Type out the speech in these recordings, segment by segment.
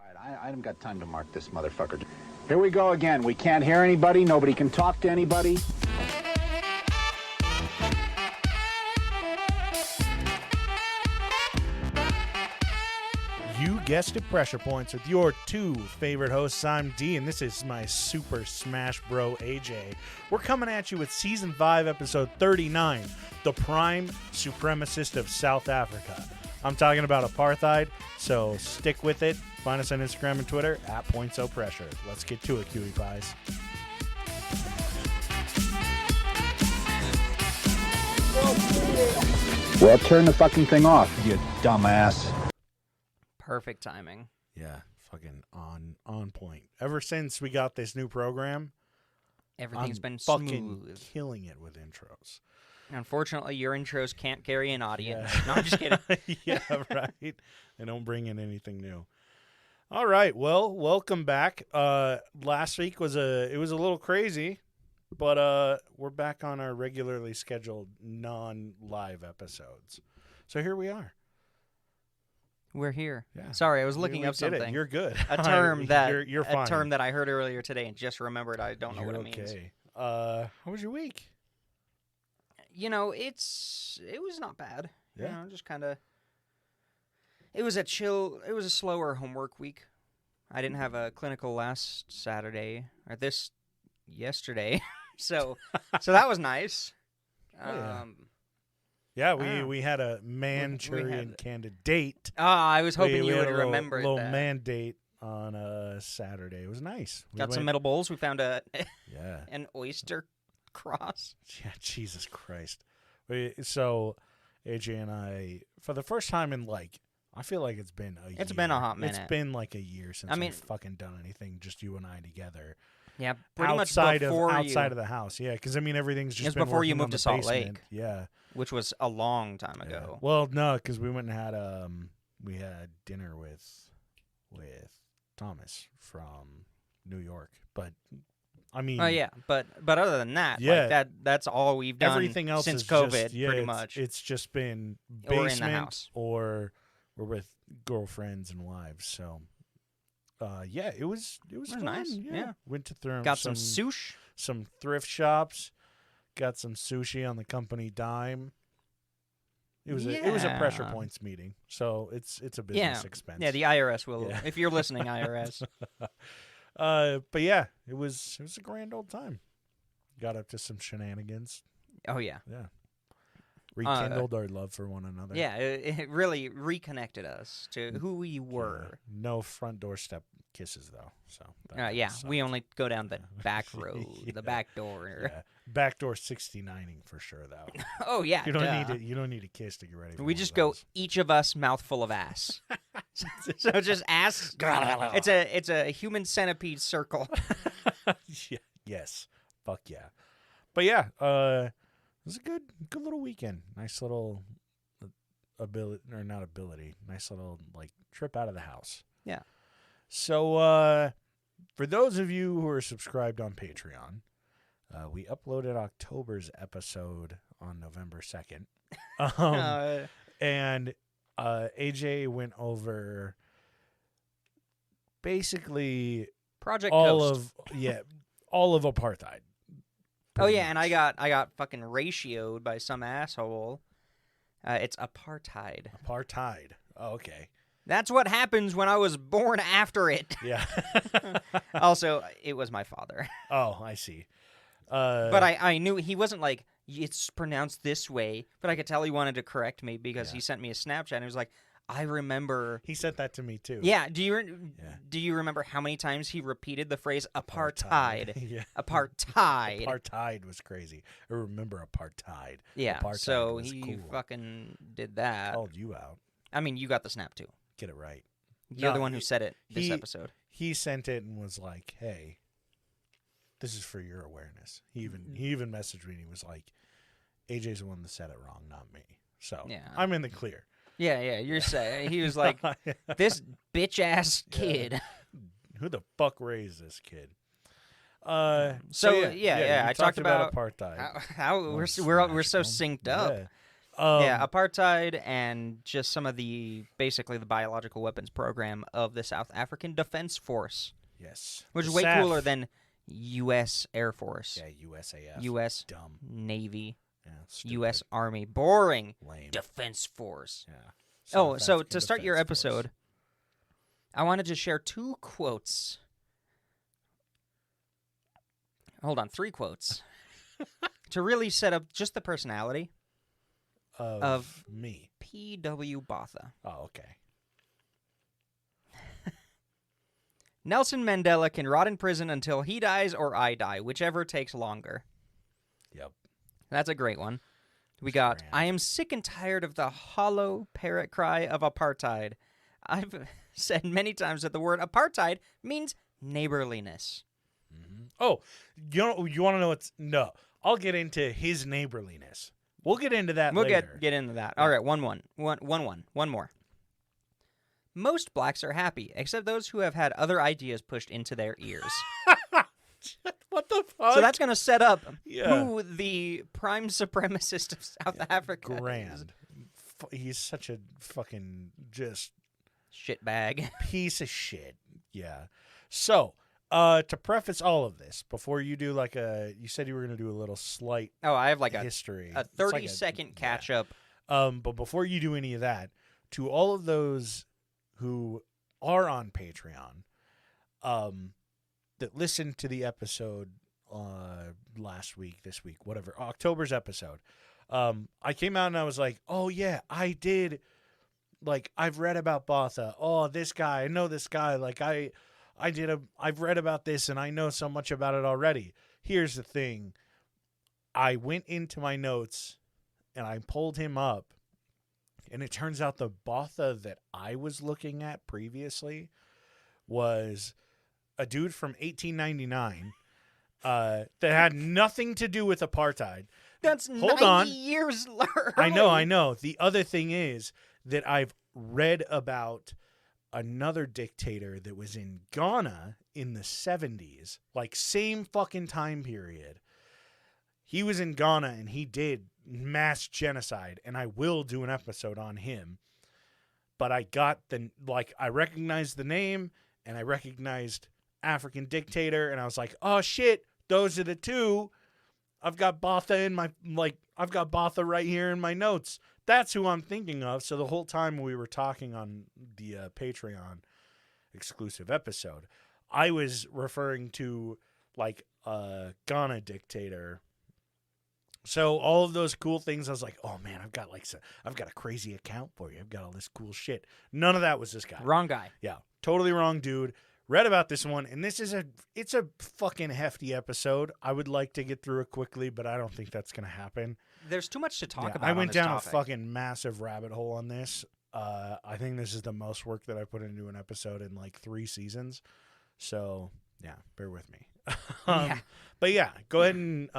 I haven't got time to mark this motherfucker. Here we go again. We can't hear anybody. Nobody can talk to anybody. You guessed it, Pressure Points with your two favorite hosts. I'm D, and this is my Super Smash Bro AJ. We're coming at you with Season 5, Episode 39, The Prime Supremacist of South Africa. I'm talking about Apartheid, so stick with it. Find us on Instagram and Twitter at PointSoPressure. Let's get to it, Cutie Pies. Well, turn the fucking thing off, you dumbass. Perfect timing. Yeah, fucking on point. Ever since we got this new program, Everything's I'm been fucking smooth. killing it with intros. Unfortunately, your intros can't carry an audience. Yeah. No, I'm just kidding. Yeah, right. They don't bring in anything new. All right, well, welcome back. Last week was a little crazy, but we're back on our regularly scheduled non-live episodes. So here we are. We're here. Yeah. Sorry, I was looking We up did it. something. You're good. A term that you're fine. a term that I heard earlier today and just remembered. I don't know You're what it means. okay. How was your week? You know, it was not bad. Yeah. You know, just kind of. It was a slower homework week. I didn't have a clinical last Saturday or yesterday, so that was nice. Oh, yeah. Yeah, we had a we Manchurian had- candidate. I was hoping we you had would a little, remember little that. mandate on Saturday. It was nice. We Got some went- metal bowls. We found Yeah. an oyster cross. Yeah, Jesus Christ. So, AJ and I, for the first time in I feel like it's been a year. It's been a hot minute. It's been like a year since I mean- we've fucking done anything, just you and I together. Yeah, pretty outside much before of the house. Yeah, because I mean everything's just It was been before you working moved on to the Salt basement. Lake. Yeah. which was a long time Yeah. ago. Well, no, because we went and had we had dinner with Thomas from New York, but I mean, Oh yeah, but other than that, Yeah. like that's all we've done everything else since is COVID, just, yeah, pretty it's, much. It's just been Or in the basement house. or we're with girlfriends and wives. So, yeah, it was fun. nice, yeah. Went to throw Got some sushi. some thrift shops, got some sushi on the company dime. It was a Pressure Yeah. Points meeting, so it's a business expense. Yeah, the IRS will. Yeah. If you're listening, IRS. But yeah, it was a grand old time. Got up to some shenanigans. Oh yeah, Yeah, rekindled our love for one another. yeah. It really reconnected us to who we were. Yeah. No front doorstep kisses though. So Yeah, sucked. we only go down the back road, Yeah. the back door. Yeah. Backdoor 69ing for sure though. Oh yeah, You don't duh. need a kiss to get ready. For We one just of go those. each of us mouthful of ass. So just ass. It's a human centipede circle. Yeah, yes. Fuck yeah. But yeah, it was a good little weekend. Nice little nice little trip out of the house. Yeah. So for those of you who are subscribed on Patreon, we uploaded October's episode on November 2nd. And AJ went over basically Project all Ghost. of apartheid. Oh pretty yeah, and much. I got fucking ratioed by some asshole. It's apartheid. Apartheid. Oh, okay. That's what happens when I was born after it. Yeah. Also, it was my father. Oh, I see. But I knew he wasn't like, it's pronounced this way, but I could tell he wanted to correct me because Yeah. he sent me a Snapchat and he was like, I remember. He said that to me too. Yeah, do you remember how many times he repeated the phrase apartheid? Yeah. Apartheid. Apartheid was crazy. I remember apartheid. Yeah, Apartheid so was he cool. fucking did that. Called you out. I mean, you got the snap too. Get it right. You're No, the one who said it this he- episode. He sent it and was like, "Hey, this is for your awareness." He even messaged me and he was like, "AJ's the one that said it wrong, not me." So Yeah. I'm in the clear. Yeah, you're saying. He was like, this bitch-ass kid. Who the fuck raised this kid? So, yeah, I you talked about apartheid. how we're so synced up. Yeah, apartheid and just some of basically the biological weapons program of the South African Defense Force. Yes. Which The is way SAF. cooler than U.S. Air Force. Yeah, USAF. U.S. Dumb. Navy. Yeah, stupid. U.S. Army. Boring. Lame. Defense Force. Yeah. Oh, South so African to start your Defense Force. episode, I wanted to share 2 quotes. Hold on, 3 quotes. To really set up just the personality Of me. P.W. Botha. Oh, okay. Nelson Mandela can rot in prison until he dies or I die, whichever takes longer. Yep. That's a great one. We got, Grand. I am sick and tired of the hollow parrot cry of apartheid. I've said many times that the word apartheid means neighborliness. Mm-hmm. Oh, you want to know what's... No. I'll get into his neighborliness. We'll get into that We'll later. get into that. Yeah. All right, one more. Most blacks are happy, except those who have had other ideas pushed into their ears. What the fuck? So that's going to set up Yeah. who the prime supremacist of South Africa is. Grand. He's such a fucking just Shitbag. piece of shit. Yeah. So, to preface all of this, before you do you said you were going to do a little slight Oh, I have like history. a It's like 30-second catch-up. But before you do any of that, to all of those who are on Patreon, that listened to the episode last week, this week, whatever, October's episode, I came out and I was like, oh yeah, I did. Like, I've read about Botha. Oh, this guy, I know this guy. Like, I've read about this and I know so much about it already. Here's the thing. I went into my notes and I pulled him up, and it turns out the Botha that I was looking at previously was a dude from 1899 that had nothing to do with apartheid. That's Hold 90 on. years early. I know. The other thing is that I've read about another dictator that was in Ghana in the 70s, like same fucking time period. He was in Ghana and he did mass genocide, and I will do an episode on him. But I recognized the name and I recognized African dictator, and I was like, oh shit, those are the two. I've got Botha I've got Botha right here in my notes. That's who I'm thinking of. So the whole time we were talking on the Patreon exclusive episode, I was referring to like a Ghana dictator. So all of those cool things, I was like, oh man, I've got a crazy account for you. I've got all this cool shit. None of that was this guy. Wrong guy. Yeah, totally wrong dude. Read about this one, and it's a fucking hefty episode. I would like to get through it quickly, but I don't think that's gonna happen. There's too much to talk about. I went on this down topic. a fucking massive rabbit hole on this. I think this is the most work that I put into an episode in like 3 seasons. So yeah, bear with me. Yeah. But yeah, go ahead and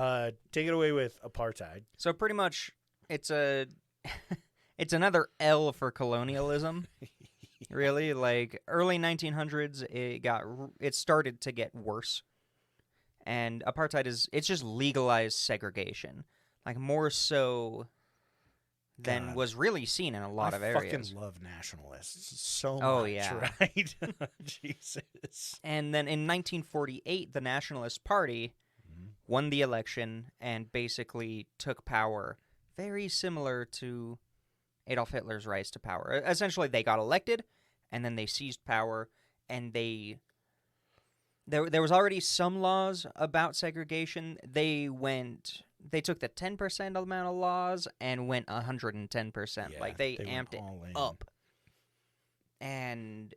take it away with apartheid. So pretty much, it's it's another L for colonialism. Really, like early 1900s, it started to get worse, and apartheid it's just legalized segregation, like more so than God. was really seen in a lot of I areas. fucking love nationalists so Oh, much, yeah. right? Jesus. And then in 1948, the Nationalist Party won the election and basically took power, very similar to Adolf Hitler's rise to power. Essentially, they got elected, and then they seized power, and there was already some laws about segregation. They took the 10% amount of laws and went 110%. Yeah, like, they went amped it all in. up. And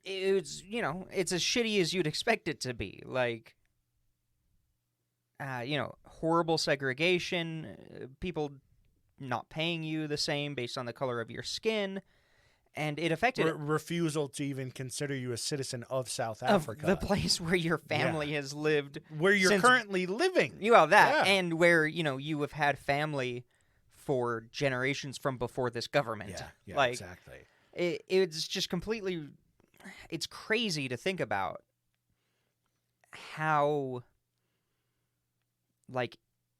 it's, it's as shitty as you'd expect it to be. Like, horrible segregation, people not paying you the same based on the color of your skin, and it affected refusal to even consider you a citizen of South Africa, the place where your family has lived, where you're since- currently living. You have that, Yeah. and where you have had family for generations from before this government. Yeah, like, exactly. It's just completely. It's crazy to think about how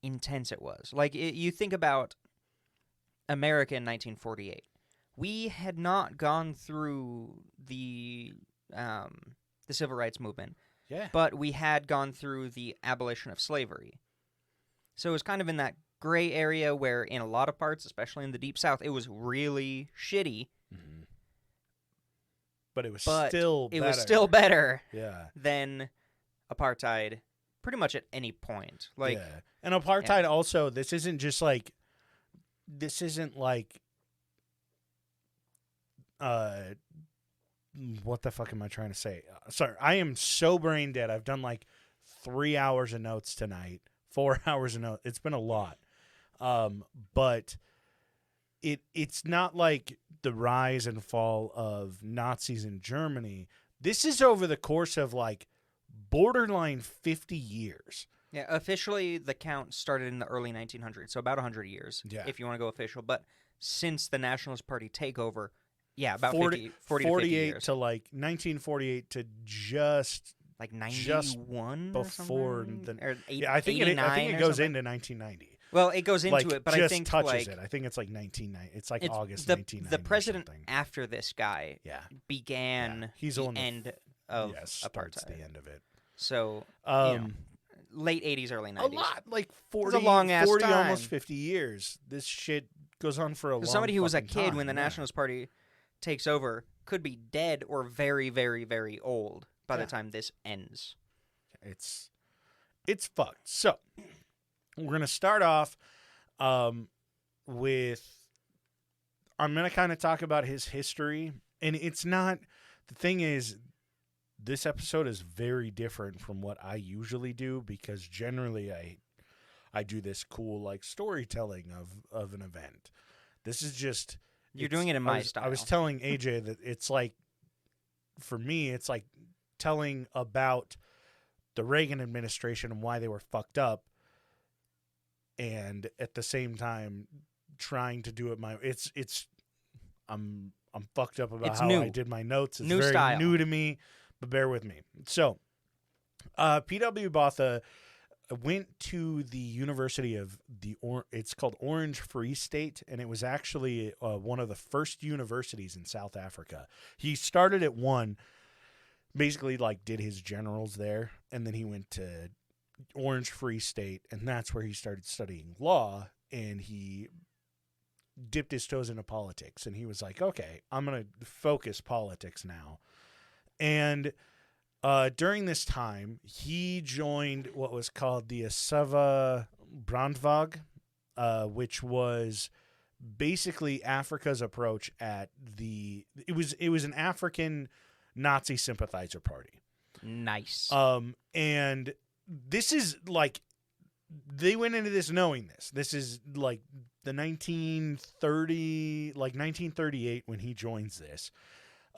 intense it was. Like, you think about America in 1948. We had not gone through the civil rights movement, Yeah. but we had gone through the abolition of slavery. So it was kind of in that gray area where in a lot of parts, especially in the Deep South, it was really shitty. Mm-hmm. But it was But still it better. was still better Yeah. than apartheid pretty much at any point. Like, yeah. And apartheid also, this isn't like what the fuck am I trying to say? Sorry, I am so brain dead. I've done like 3 hours of notes tonight, 4 hours of notes. It's been a lot. But it's not like the rise and fall of Nazis in Germany. This is over the course of like borderline 50 years. yeah, officially the count started in the early 1900s, so about 100 years, Yeah. if you want to go official. But since the Nationalist Party takeover, yeah, about 40 to 50 years. to like 1948 to just Like 91 before or something? the Or I think it 89 or goes something? into 1990. Well, it goes into like, it, but just I think touches like it. I think it's like 1990. It's like it's August the 1990. the president or something. after this guy Yeah. began Yeah. He's the the one that end of starts apartheid. the end of it. So Um, late 80s, early a 90s. lot, like 40, long-ass 40 time. almost 50 years. This shit goes on for a long Somebody who was a fucking kid time, when the yeah. Nationalist Party takes over could be dead or very, very, very old by Yeah. the time this ends. It's fucked. So we're gonna start off with I'm gonna kind of talk about his history, and it's not. The thing is, this episode is very different from what I usually do because generally I do this cool like storytelling of an event. This is just You're doing it in my style. I was telling AJ that it's like for me it's like telling about the Reagan administration and why they were fucked up, and at the same time trying to do it I'm fucked up about It's how new. I did my notes. It's New very style. new to me, but bear with me. So, P.W. Botha went to the University of it's called Orange Free State, and it was actually one of the first universities in South Africa. He started at one, basically like did his generals there, and then he went to Orange Free State, and that's where he started studying law, and he dipped his toes into politics, and he was like, okay, I'm going to focus politics now. And during this time, he joined what was called the Asava Brandwag, which was basically Africa's approach at it was an African Nazi sympathizer party. Nice. And this is like, they went into this knowing this. This is like the 1938 when he joins this.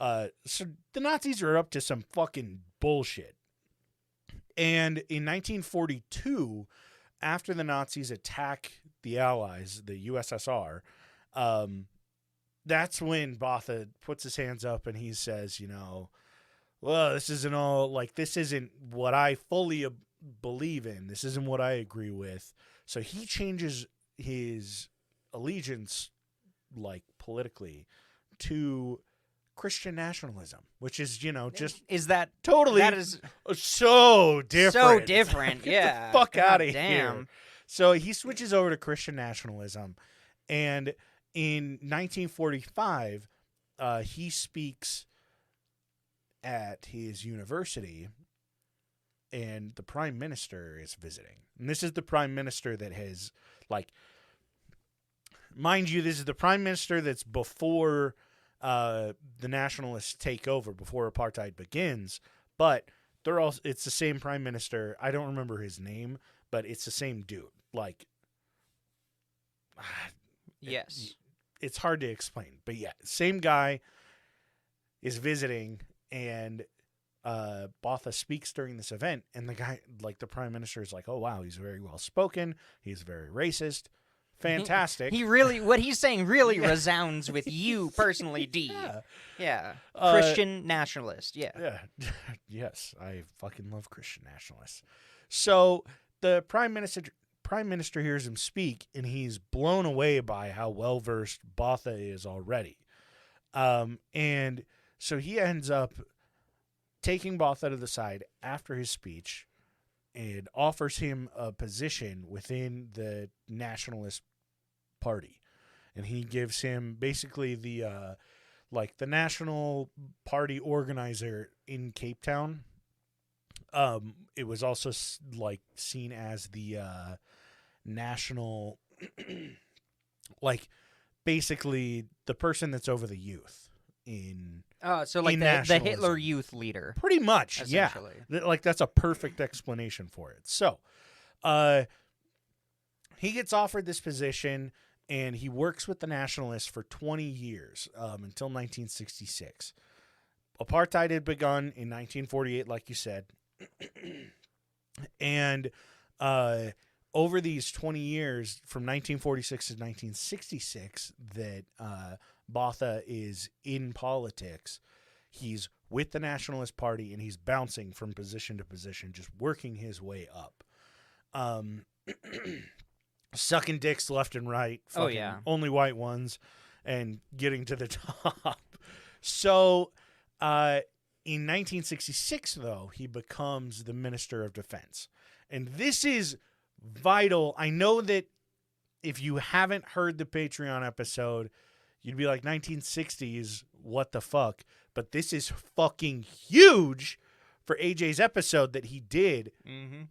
So the Nazis are up to some fucking bullshit. And in 1942, after the Nazis attack the Allies, the USSR, that's when Botha puts his hands up and he says, well, this isn't what I fully believe in. This isn't what I agree with. So he changes his allegiance, like politically, to Christian nationalism, which is, just is that totally that is so different. so different? Yeah. Get the fuck out of damn. here. So he switches over to Christian nationalism, and in 1945, he speaks at his university, and the prime minister is visiting. And this is the prime minister that has, like, mind you, this is the prime minister that's before the nationalists take over, before apartheid begins. But it's the same prime minister. I don't remember his name, but it's the same dude. Like, Yes. It's hard to explain, but yeah, same guy is visiting, and Botha speaks during this event, and the guy, like the prime minister, is like, "Oh wow, he's very well spoken. He's very racist, fantastic." He really, what he's saying really resounds with you personally, D. Yeah. Christian nationalist. Yeah. Yeah. Yes, I fucking love Christian nationalists. So the prime minister prime minister hears him speak, and he's blown away by how well-versed Botha is already. And so he ends up taking Botha to the side after his speech and offers him a position within the Nationalist Party. And he gives him basically the the National Party organizer in Cape Town. It was also seen as the national, basically the person that's over the youth in. So like in the Hitler nationalism. youth leader. Pretty much, yeah. Essentially. That's a perfect explanation for it. So, he gets offered this position, and he works with the Nationalists for 20 years, until 1966. Apartheid had begun in 1948, like you said. And over these 20 years, from 1946 to 1966, that Botha is in politics, he's with the Nationalist Party, and he's bouncing from position to position, just working his way up. Sucking dicks left and right. Only white ones, and getting to the top. So, in 1966, though, he becomes the Minister of Defense. And this is vital. I know that if you haven't heard the Patreon episode, you'd be like, 1960s, what the fuck? But this is fucking huge for AJ's episode that he did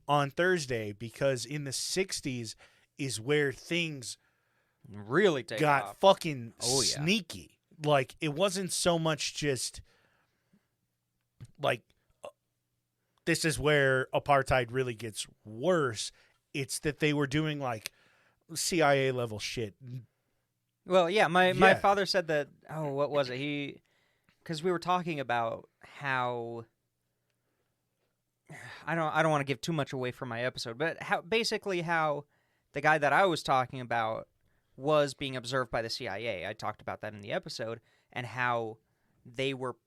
on Thursday, because in the 60s is where things really got fucking sneaky. Like, it wasn't so much just this is where apartheid really gets worse. It's that they were doing CIA level shit. Well, yeah, my father said that. Oh, what was it? Because we were talking about how I don't want to give too much away from my episode, but how the guy that I was talking about was being observed by the CIA. I talked about that in the episode, and how they were.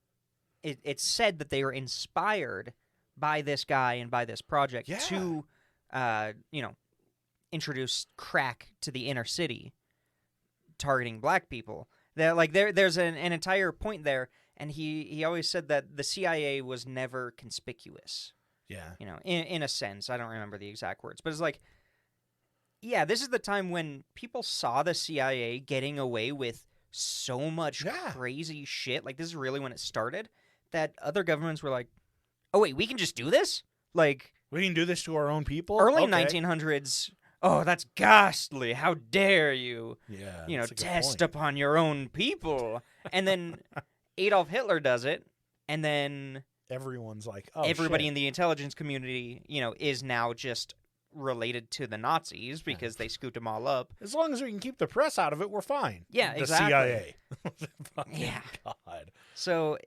It's said that they were inspired by this guy and by this project to, introduce crack to the inner city, targeting black people. There's an entire point there, and he always said that the CIA was never conspicuous. Yeah. In a sense, I don't remember the exact words, but it's this is the time when people saw the CIA getting away with so much crazy shit. This is really when it started, that other governments were like, oh, wait, we can just do this? We can do this to our own people? Early 1900s, oh, that's ghastly. How dare you, test upon your own people. And then Adolf Hitler does it, and then everyone's like, oh, everybody in the intelligence community, is now just related to the Nazis because they scooped them all up. As long as we can keep the press out of it, we're fine. Yeah, the exactly. CIA. Yeah. God. So,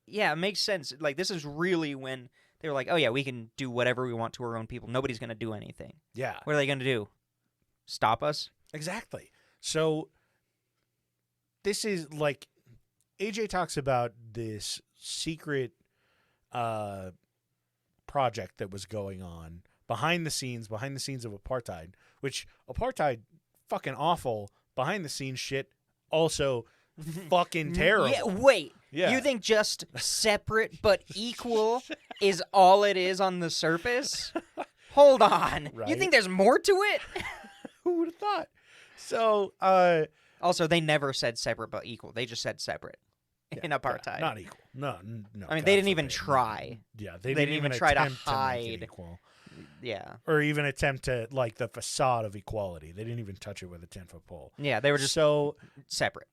yeah, it makes sense. This is really when they were like, oh, yeah, we can do whatever we want to our own people. Nobody's going to do anything. Yeah. What are they going to do? Stop us? Exactly. So, this is AJ talks about this secret project that was going on behind the scenes of apartheid, which apartheid, fucking awful. Behind the scenes shit, also fucking terrible. Yeah, wait. Yeah. You think just separate but equal is all it is on the surface? Hold on. Right? You think there's more to it? Who would have thought? So, also, they never said separate but equal. They just said separate in apartheid. Yeah, not equal. No. I mean, they didn't even try. Yeah, they didn't even try to hide. To make it equal. Yeah. Or even attempt to, the facade of equality. They didn't even touch it with a 10-foot pole. Yeah, they were just separate.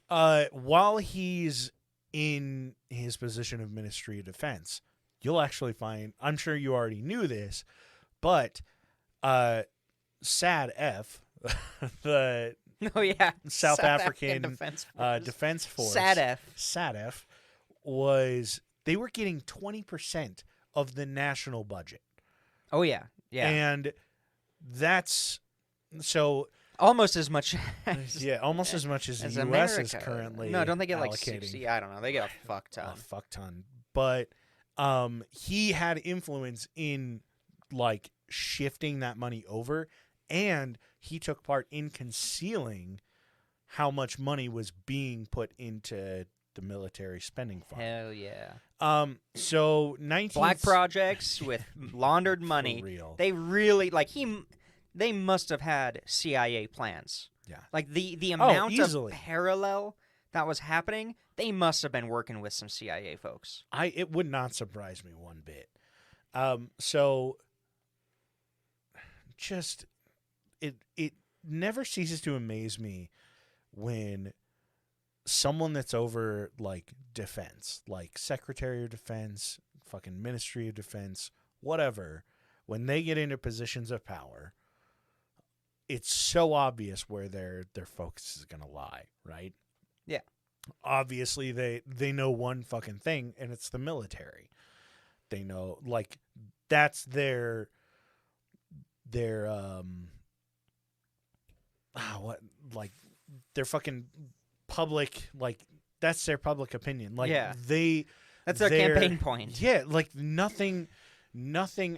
While he's in his position of Ministry of Defense, you'll actually find, I'm sure you already knew this, but SADF, the South African Defense Force, SADF they were getting 20% of the national budget. Oh, yeah. Yeah. And that's so almost as much as almost as much as the U.S. America is currently. No, don't they get allocating 60? I don't know. They get a fuck ton. A fuck ton. But he had influence in shifting that money over, and he took part in concealing how much money was being put into the military spending fund. Hell yeah. So Black projects with laundered money. For real. They really they must have had CIA plans. Yeah. Like the amount of easily. parallel that was happening, they must have been working with some CIA folks. It would not surprise me one bit. So just it never ceases to amaze me when someone that's over like defense, like Secretary of Defense, fucking Ministry of Defense, whatever, when they get into positions of power, it's so obvious where their focus is going to lie, right? Yeah. Obviously they know one fucking thing, and it's the military. They know, like, that's their their fucking public, like, that's their public opinion. Like, yeah. That's their they're- campaign point. Yeah, like nothing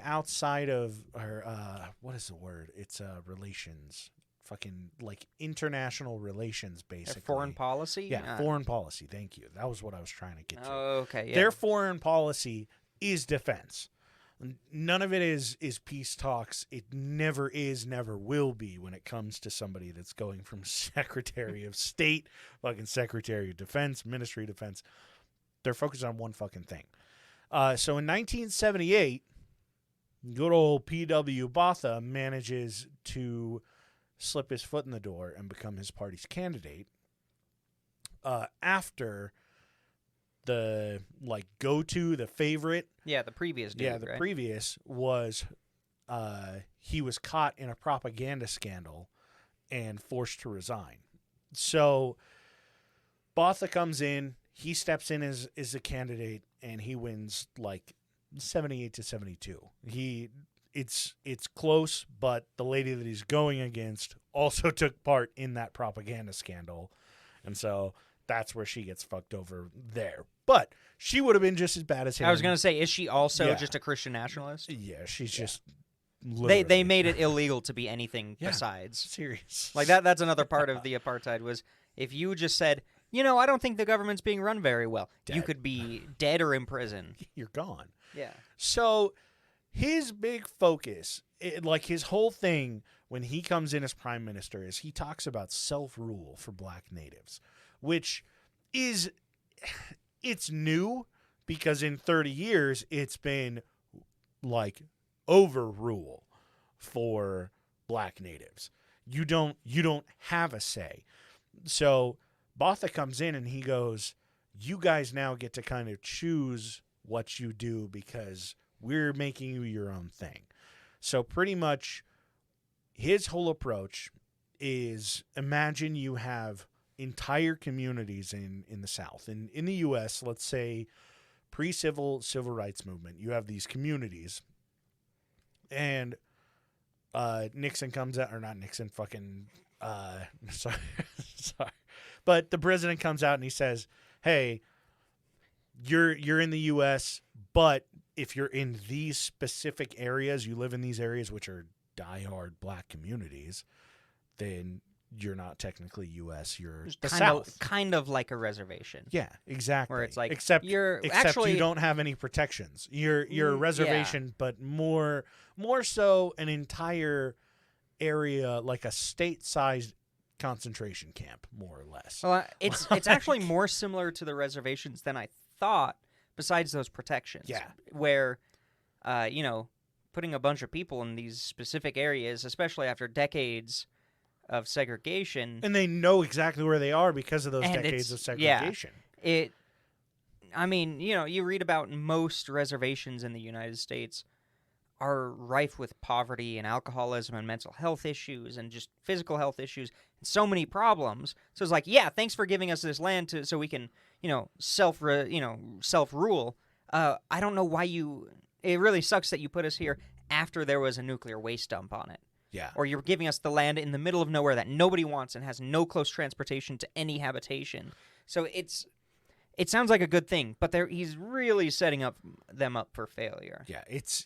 outside of, or what is the word? It's relations, fucking like international relations, basically. Their foreign policy. Yeah, foreign policy. Thank you. That was what I was trying to get to. Okay. Yeah. Their foreign policy is defense. None of it is peace talks. It never is, never will be when it comes to somebody that's going from Secretary of State, fucking Secretary of Defense, Ministry of Defense. They're focused on one fucking thing. So in 1978, good old P.W. Botha manages to slip his foot in the door and become his party's candidate after the, like, go-to, the favorite. Yeah, the previous dude, Yeah, the right? previous was he was caught in a propaganda scandal and forced to resign. So Botha comes in, he steps in as a candidate, and he wins like 78 to 72. It's close, but the lady that he's going against also took part in that propaganda scandal, and so that's where she gets fucked over there. But she would have been just as bad as him. I was gonna say, is she also Yeah. just a Christian nationalist? Yeah, she's just They literally. made it illegal to be anything Yeah. besides. Serious. Like that's another part of the apartheid was if you just said, I don't think the government's being run very well, you Dead. could be dead or in prison. You're gone. Yeah. So his big focus, like his whole thing when he comes in as prime minister, is he talks about self-rule for black natives, which is, it's new because in 30 years it's been like overrule for black natives. You don't have a say. So Botha comes in and he goes, you guys now get to kind of choose what you do because we're making you your own thing. So pretty much his whole approach is, imagine you have entire communities in the South. In the U.S., let's say civil rights movement, you have these communities, and Nixon comes out, or not Nixon, fucking, sorry, but the president comes out and he says, hey, you're in the U.S., but if you're in these specific areas, you live in these areas which are diehard black communities, then you're not technically U.S. You're the South. Kind of like a reservation. Yeah, exactly. Where it's like, except actually, you don't have any protections. You're a reservation, but more so an entire area, like a state-sized concentration camp, more or less. Well, it's actually more similar to the reservations than I thought, besides those protections. Yeah. Where, putting a bunch of people in these specific areas, especially after decades of segregation. And they know exactly where they are because of those And decades of yeah. segregation. You read about most reservations in the United States are rife with poverty and alcoholism and mental health issues and just physical health issues and so many problems. So it's like, yeah, thanks for giving us this land so we can, self-rule. I don't know why it really sucks that you put us here after there was a nuclear waste dump on it. Yeah. Or you're giving us the land in the middle of nowhere that nobody wants and has no close transportation to any habitation. So it sounds like a good thing, but he's really setting them up for failure. Yeah, it's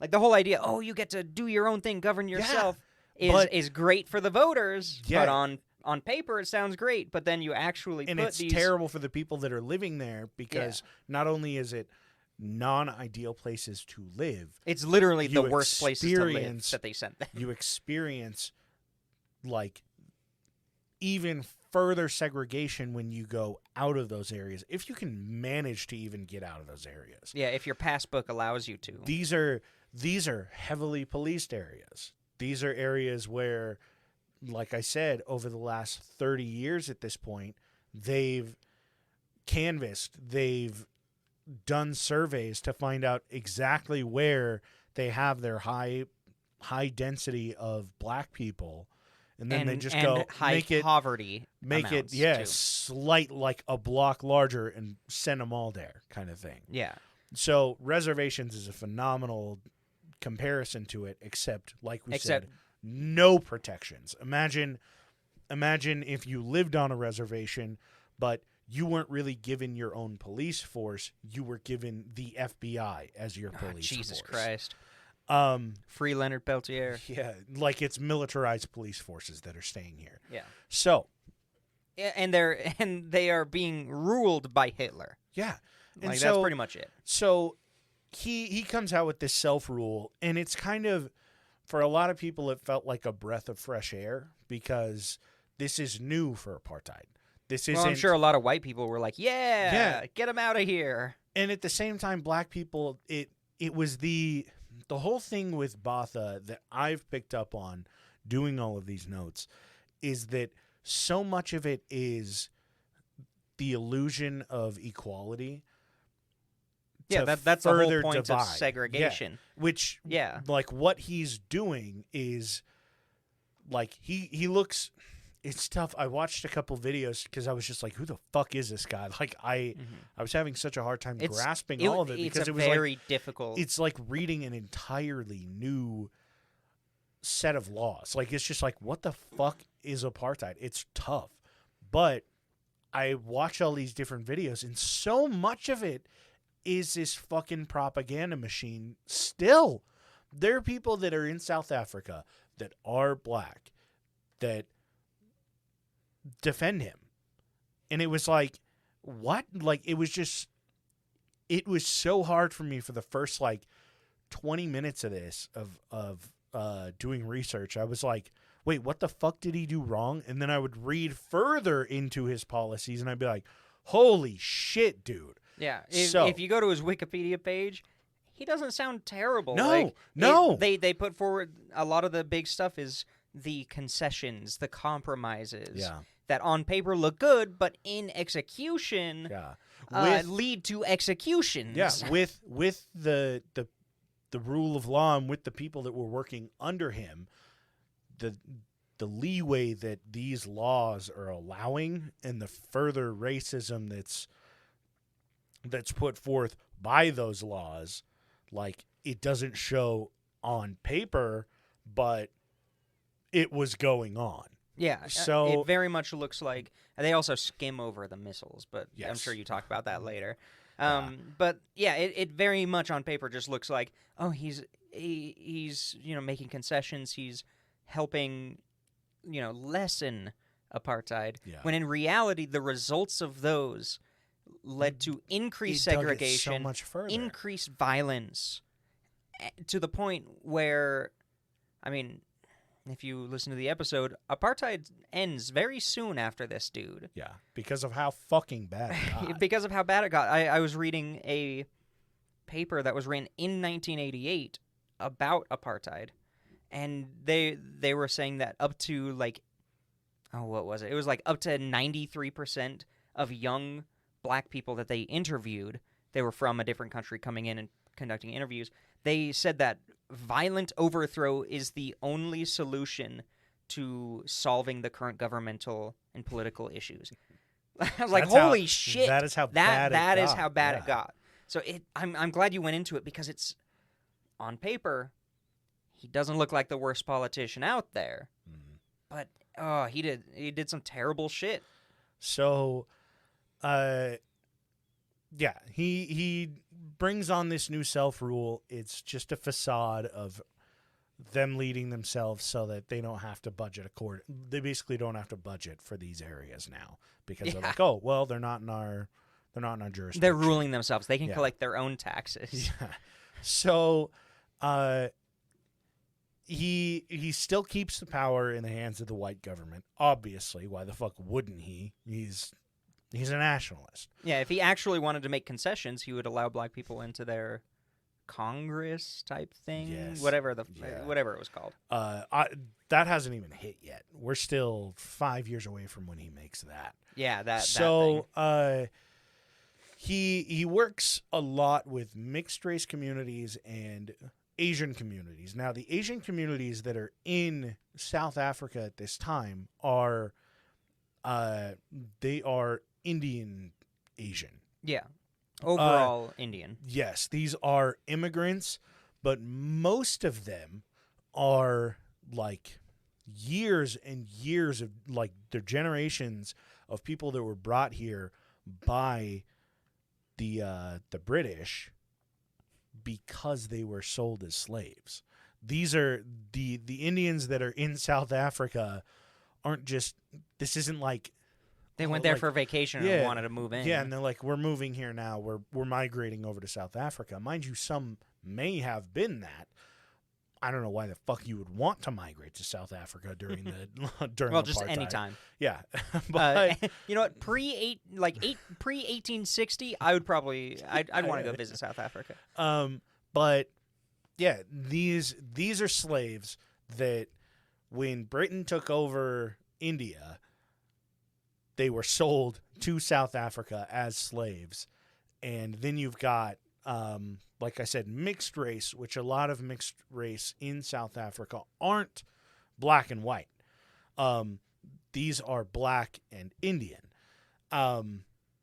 Like the whole idea, you get to do your own thing, govern yourself. is great for the voters, Yeah. but on paper it sounds great, but then you actually and put it's these terrible for the people that are living there because not only is it non-ideal places to live, it's literally the you worst places to live experience- that they sent them. you experience like even further segregation when you go out of those areas, if you can manage to even get out of those areas. Yeah, if your passbook allows you to. These are heavily policed areas. These are areas where, like I said, over the last 30 years at this point, they've canvassed, they've done surveys to find out exactly where they have their high density of black people. And then they just go high make it poverty. make it too. slight like a block larger and send them all there kind of thing. Yeah. So reservations is a phenomenal comparison to it, except like we said, no protections. Imagine if you lived on a reservation, but you weren't really given your own police force. You were given the FBI as your police Jesus force. Christ. Free Leonard Peltier. Yeah, like it's militarized police forces that are staying here. Yeah. So, And they are being ruled by Hitler. yeah. And Like so, that's pretty much it. So he comes out with this self-rule, and it's kind of, for a lot of people, it felt like a breath of fresh air because this is new for apartheid. This isn't. Well, I'm sure a lot of white people were like, yeah. Get him out of here. And at the same time, black people, it was the whole thing with Botha that I've picked up on doing all of these notes is that so much of it is the illusion of equality. Yeah, that's the whole further point divide. of segregation. Yeah. Which, Yeah. like, what he's doing is, like, he looks. It's tough. I watched a couple videos because I was just like, "Who the fuck is this guy?" Like, I was having such a hard time grasping all of it because it was very difficult. It's like reading an entirely new set of laws. Like, it's just like, what the fuck is apartheid? It's tough, but I watch all these different videos, and so much of it is this fucking propaganda machine. Still, there are people that are in South Africa that are black that defend him. And it was like, what? Like, it was so hard for me for the first, like, 20 minutes of this, of doing research. I was like, wait, what the fuck did he do wrong? And then I would read further into his policies, and I'd be like, holy shit, dude. Yeah. So- If you go to his Wikipedia page, he doesn't sound terrible. No, Like, no. They put forward a lot of the big stuff is the concessions, the compromises. Yeah. That on paper look good, but in execution Yeah. lead to executions. Yeah, with the rule of law and with the people that were working under him, the leeway that these laws are allowing and the further racism that's put forth by those laws, like, it doesn't show on paper, but it was going on. Yeah, So- it very much looks like they also skim over the missiles, but I'm Yes. sure you talk about that later. But yeah, it very much on paper just looks like, oh, he's making concessions, he's helping lessen apartheid. Yeah. When in reality, the results of those led to increased It dug it segregation, so much further. increased violence, to the point where, I mean, if you listen to the episode, apartheid ends very soon after this dude. Yeah, because of how fucking bad it got. Because of how bad it got. I was reading a paper that was written in 1988 about apartheid, and they were saying that up to like, what was it? It was like up to 93% of young black people that they interviewed, they were from a different country coming in and conducting interviews. They said that violent overthrow is the only solution to solving the current governmental and political issues. I was like, holy shit! That is how bad it got. So I'm glad you went into it because it's on paper, he doesn't look like the worst politician out there, but he did some terrible shit. So, yeah, he brings on this new self-rule. It's just a facade of them leading themselves so that they don't have to budget they basically don't have to budget for these areas now because they're like, oh well, they're not in our jurisdiction. They're ruling themselves. They can collect their own taxes. Yeah. So he still keeps the power in the hands of the white government. Obviously, why the fuck wouldn't he? He's a nationalist. Yeah, if he actually wanted to make concessions, he would allow black people into their Congress type thing, Yes. whatever it was called. That hasn't even hit yet. We're still 5 years away from when he makes that. Yeah, that So thing. he works a lot with mixed race communities and Asian communities. Now, the Asian communities that are in South Africa at this time are they are Indian Asian. Yeah. Overall Indian. Yes, these are immigrants, but most of them are like years and years of like they're generations of people that were brought here by the British because they were sold as slaves. These are the Indians that are in South Africa aren't just this isn't like They went there for vacation and wanted to move in. Yeah, and they're like, we're moving here now. We're migrating over to South Africa. Mind you, some may have been that. I don't know why the fuck you would want to migrate to South Africa during well, just apartheid. anytime. Yeah, but you know what? Pre 1860, I would probably I'd want to go visit South Africa. But yeah, these are slaves that when Britain took over India, they were sold to South Africa as slaves. And then you've got, like I said, mixed race, which a lot of mixed race in South Africa aren't black and white. These are black and Indian.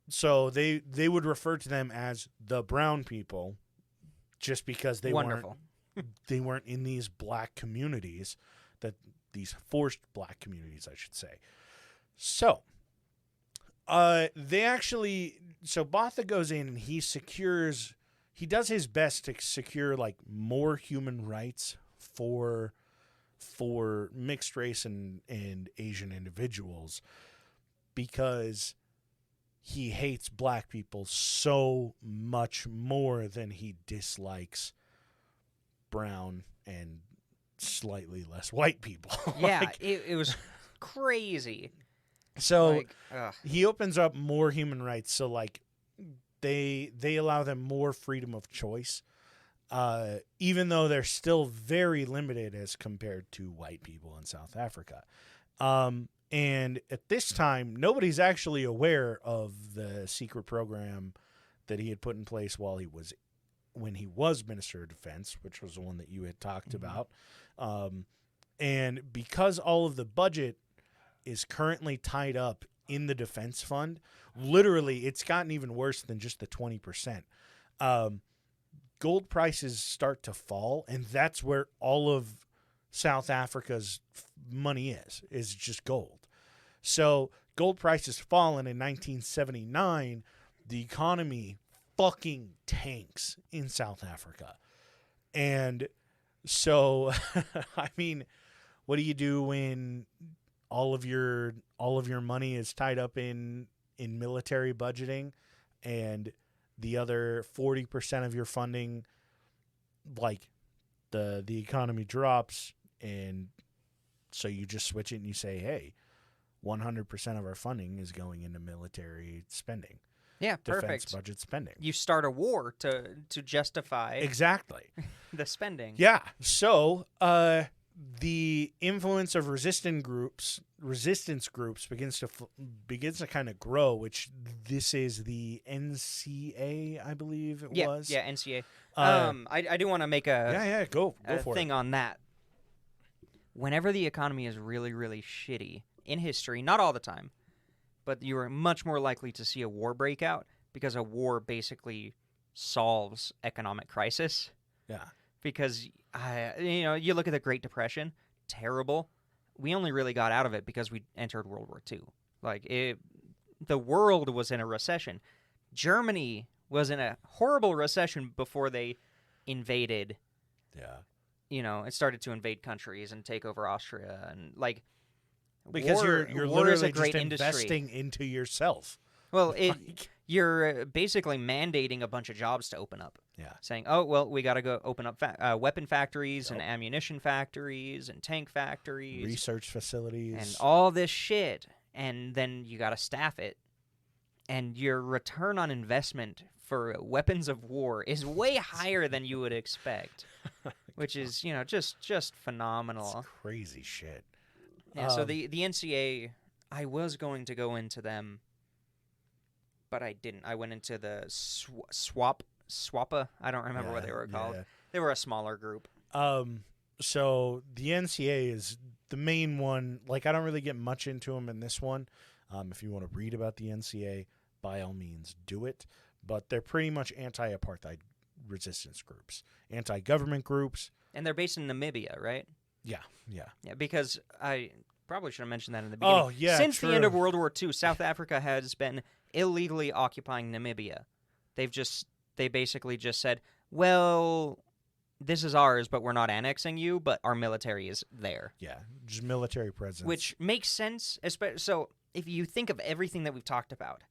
So they would refer to them as the brown people just because they weren't in these black communities, these forced black communities, I should say. So Botha goes in and he does his best to secure like more human rights for mixed race and Asian individuals because he hates black people so much more than he dislikes brown and slightly less white people. Yeah, it was crazy. So he opens up more human rights. So like they allow them more freedom of choice, even though they're still very limited as compared to white people in South Africa. And at this time, nobody's actually aware of the secret program that he had put in place when he was Minister of Defense, which was the one that you had talked about. And because all of the budget is currently tied up in the defense fund, literally it's gotten even worse than just the 20%. Gold prices start to fall, and that's where all of South Africa's money is just gold. So gold prices fall, and in 1979, the economy fucking tanks in South Africa. And so, I mean, what do you do when all of your money is tied up in military budgeting, and the other 40% of your funding, like the economy drops, and so you just switch it and you say, hey, 100% of our funding is going into military spending. Yeah, defense perfect. Budget spending. You start a war to justify Exactly. the spending. Yeah. So the influence of resistance groups begins to kind of grow, which this is the NCA, I believe it was. Yeah, NCA. I do want to make a go for thing it. on that. Whenever the economy is really, really shitty in history, not all the time, but you are much more likely to see a war break out because a war basically solves economic crisis. Yeah. Because, you look at the Great Depression, terrible. We only really got out of it because we entered World War II. The world was in a recession. Germany was in a horrible recession before they invaded it started to invade countries and take over Austria and like. Because war, you're war is a literally great just industry. investing into yourself. Well, you're basically mandating a bunch of jobs to open up. Yeah. Saying, oh, well, we got to go open up weapon factories and ammunition factories and tank factories. Research facilities. And all this shit. And then you got to staff it. And your return on investment for weapons of war is way higher than you would expect. Which is, just phenomenal. It's crazy shit. Yeah, so the NCA, I was going to go into them, but I didn't. I went into the SWAPA. I don't remember what they were called. Yeah. They were a smaller group. So the NCA is the main one. Like, I don't really get much into them in this one. If you want to read about the NCA, by all means, do it. But they're pretty much anti-apartheid resistance groups, anti-government groups. And they're based in Namibia, right? Yeah. Yeah, because I probably should have mentioned that in the beginning. Oh, yeah, Since true. the end of World War II, South Africa has been illegally occupying Namibia. They basically just said, well, this is ours, but we're not annexing you, but our military is there. Yeah, just military presence. Which makes sense. So if you think of everything that we've talked about,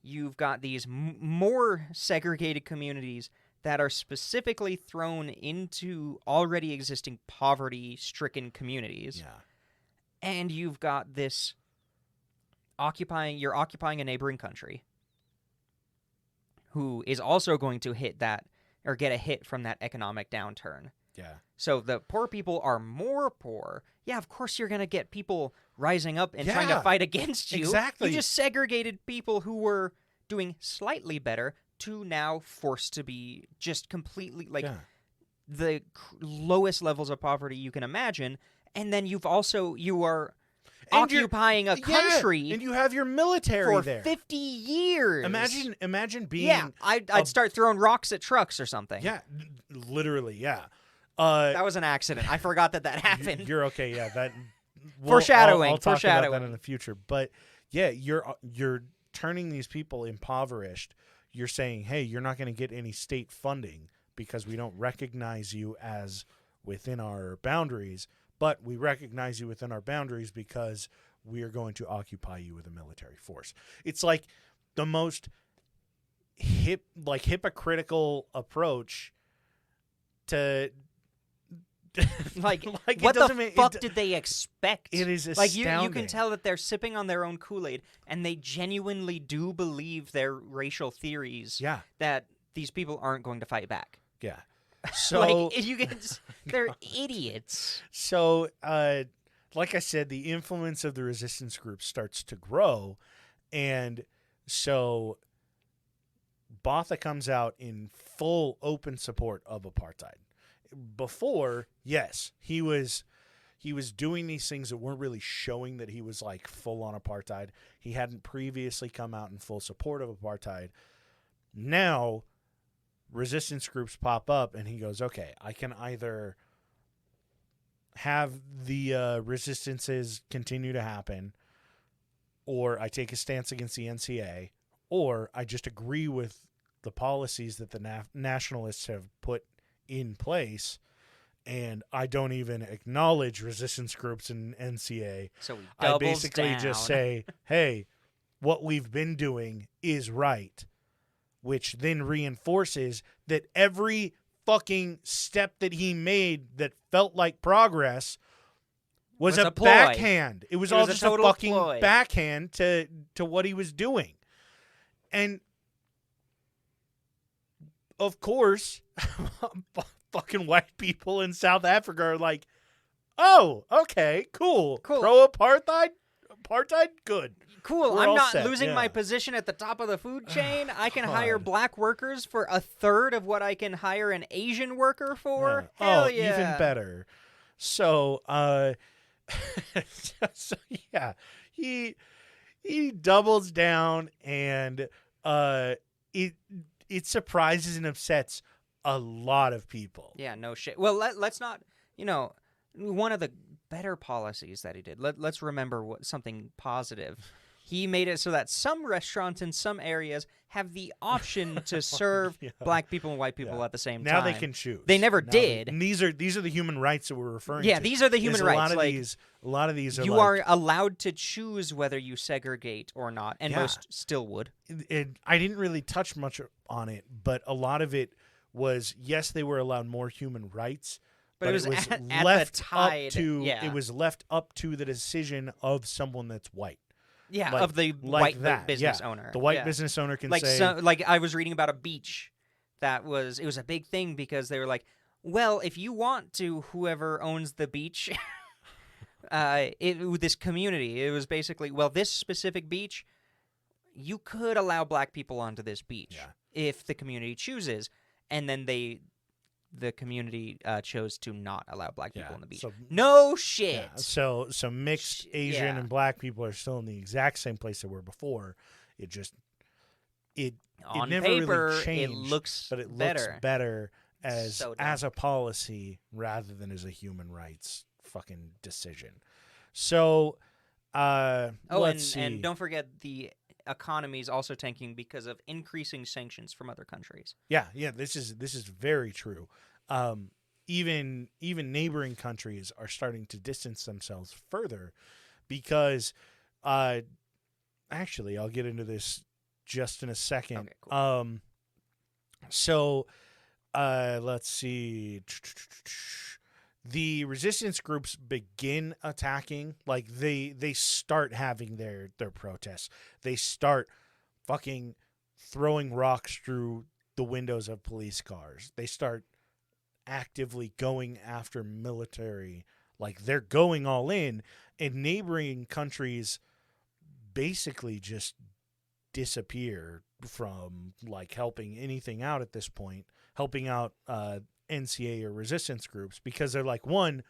you've got these more segregated communities that are specifically thrown into already existing poverty-stricken communities. Yeah. And you've got this you're occupying a neighboring country who is also going to hit that or get a hit from that economic downturn. Yeah. So the poor people are more poor. Yeah, of course you're going to get people rising up and trying to fight against you. Exactly. You just segregated people who were doing slightly better to now forced to be just completely the lowest levels of poverty you can imagine. And then you are occupying a country and you have your military for there 50 years. Imagine being I'd start throwing rocks at trucks or something. Yeah, literally, yeah. That was an accident. I forgot that happened. You're okay, yeah. That foreshadowing. I'll talk about that in the future. But yeah, you're turning these people impoverished. You're saying, hey, you're not going to get any state funding because we don't recognize you as within our boundaries, but we recognize you within our boundaries because we are going to occupy you with a military force. It's like the most hypocritical approach to what the fuck did they expect? It is astounding. astounding. You can tell that they're sipping on their own Kool-Aid, and they genuinely do believe their racial theories. Yeah. That these people aren't going to fight back. Yeah. So they're idiots. So, like I said, the influence of the resistance group starts to grow, and so Botha comes out in full open support of apartheid. Before, yes, he was doing these things that weren't really showing that he was like full on apartheid. He hadn't previously come out in full support of apartheid. Now, resistance groups pop up, and he goes, okay, I can either have the resistances continue to happen, or I take a stance against the NCA, or I just agree with the policies that the nationalists have put in place, and I don't even acknowledge resistance groups in NCA. So he I doubles basically down. just say, hey, what we've been doing is right, which then reinforces that every fucking step that he made that felt like progress was a ploy. backhand. It was all a just a total fucking ploy. backhand to what he was doing. And of course, fucking white people in South Africa are like, oh, okay, cool. Pro-apartheid? Apartheid? Good. Cool. We're I'm all not set, losing yeah. my position at the top of the food chain. I can God. hire black workers for a third of what I can hire an Asian worker for. Yeah. Hell Oh, yeah. even better. So, so yeah, he doubles down, and it surprises and upsets a lot of people. Yeah, no shit. Well, let's not, one of the better policies that he did, let's remember something positive. He made it so that some restaurants in some areas have the option to serve black people and white people at the same time. Now they can choose. They never did. And these are the human rights that we're referring to. Yeah, these are the human rights. A lot of these are you like, are allowed to choose whether you segregate or not, and most still would. I didn't really touch much on it, but a lot of it was, yes, they were allowed more human rights, but it was at left the tide. up to Yeah. it was left up to the decision of someone that's white. Yeah, Like- of the like white business yeah. owner. The white Yeah. business owner can like say, like I was reading about a beach it was a big thing because they were like, well, if you want to, whoever owns the beach, this community, it was basically, well, this specific beach, you could allow black people onto this beach if the community chooses, and then the community chose to not allow black people on the beach. So, No shit. yeah, so mixed Asian and black people are still in the exact same place they were before. It just On never paper, really changed, it looks but it better. looks better So dumb. as a policy rather than as a human rights fucking decision. So, let's see. And don't forget the economy is also tanking because of increasing sanctions from other countries. Yeah, this is very true. Even neighboring countries are starting to distance themselves further because, actually, I'll get into this just in a second. Okay, cool. So, let's see. The resistance groups begin attacking, like they start having their protests. They start fucking throwing rocks through the windows of police cars. They start actively going after military, like they're going all in, and neighboring countries basically just disappear from like helping anything out at this point, helping out NCA or resistance groups, because they're like, one,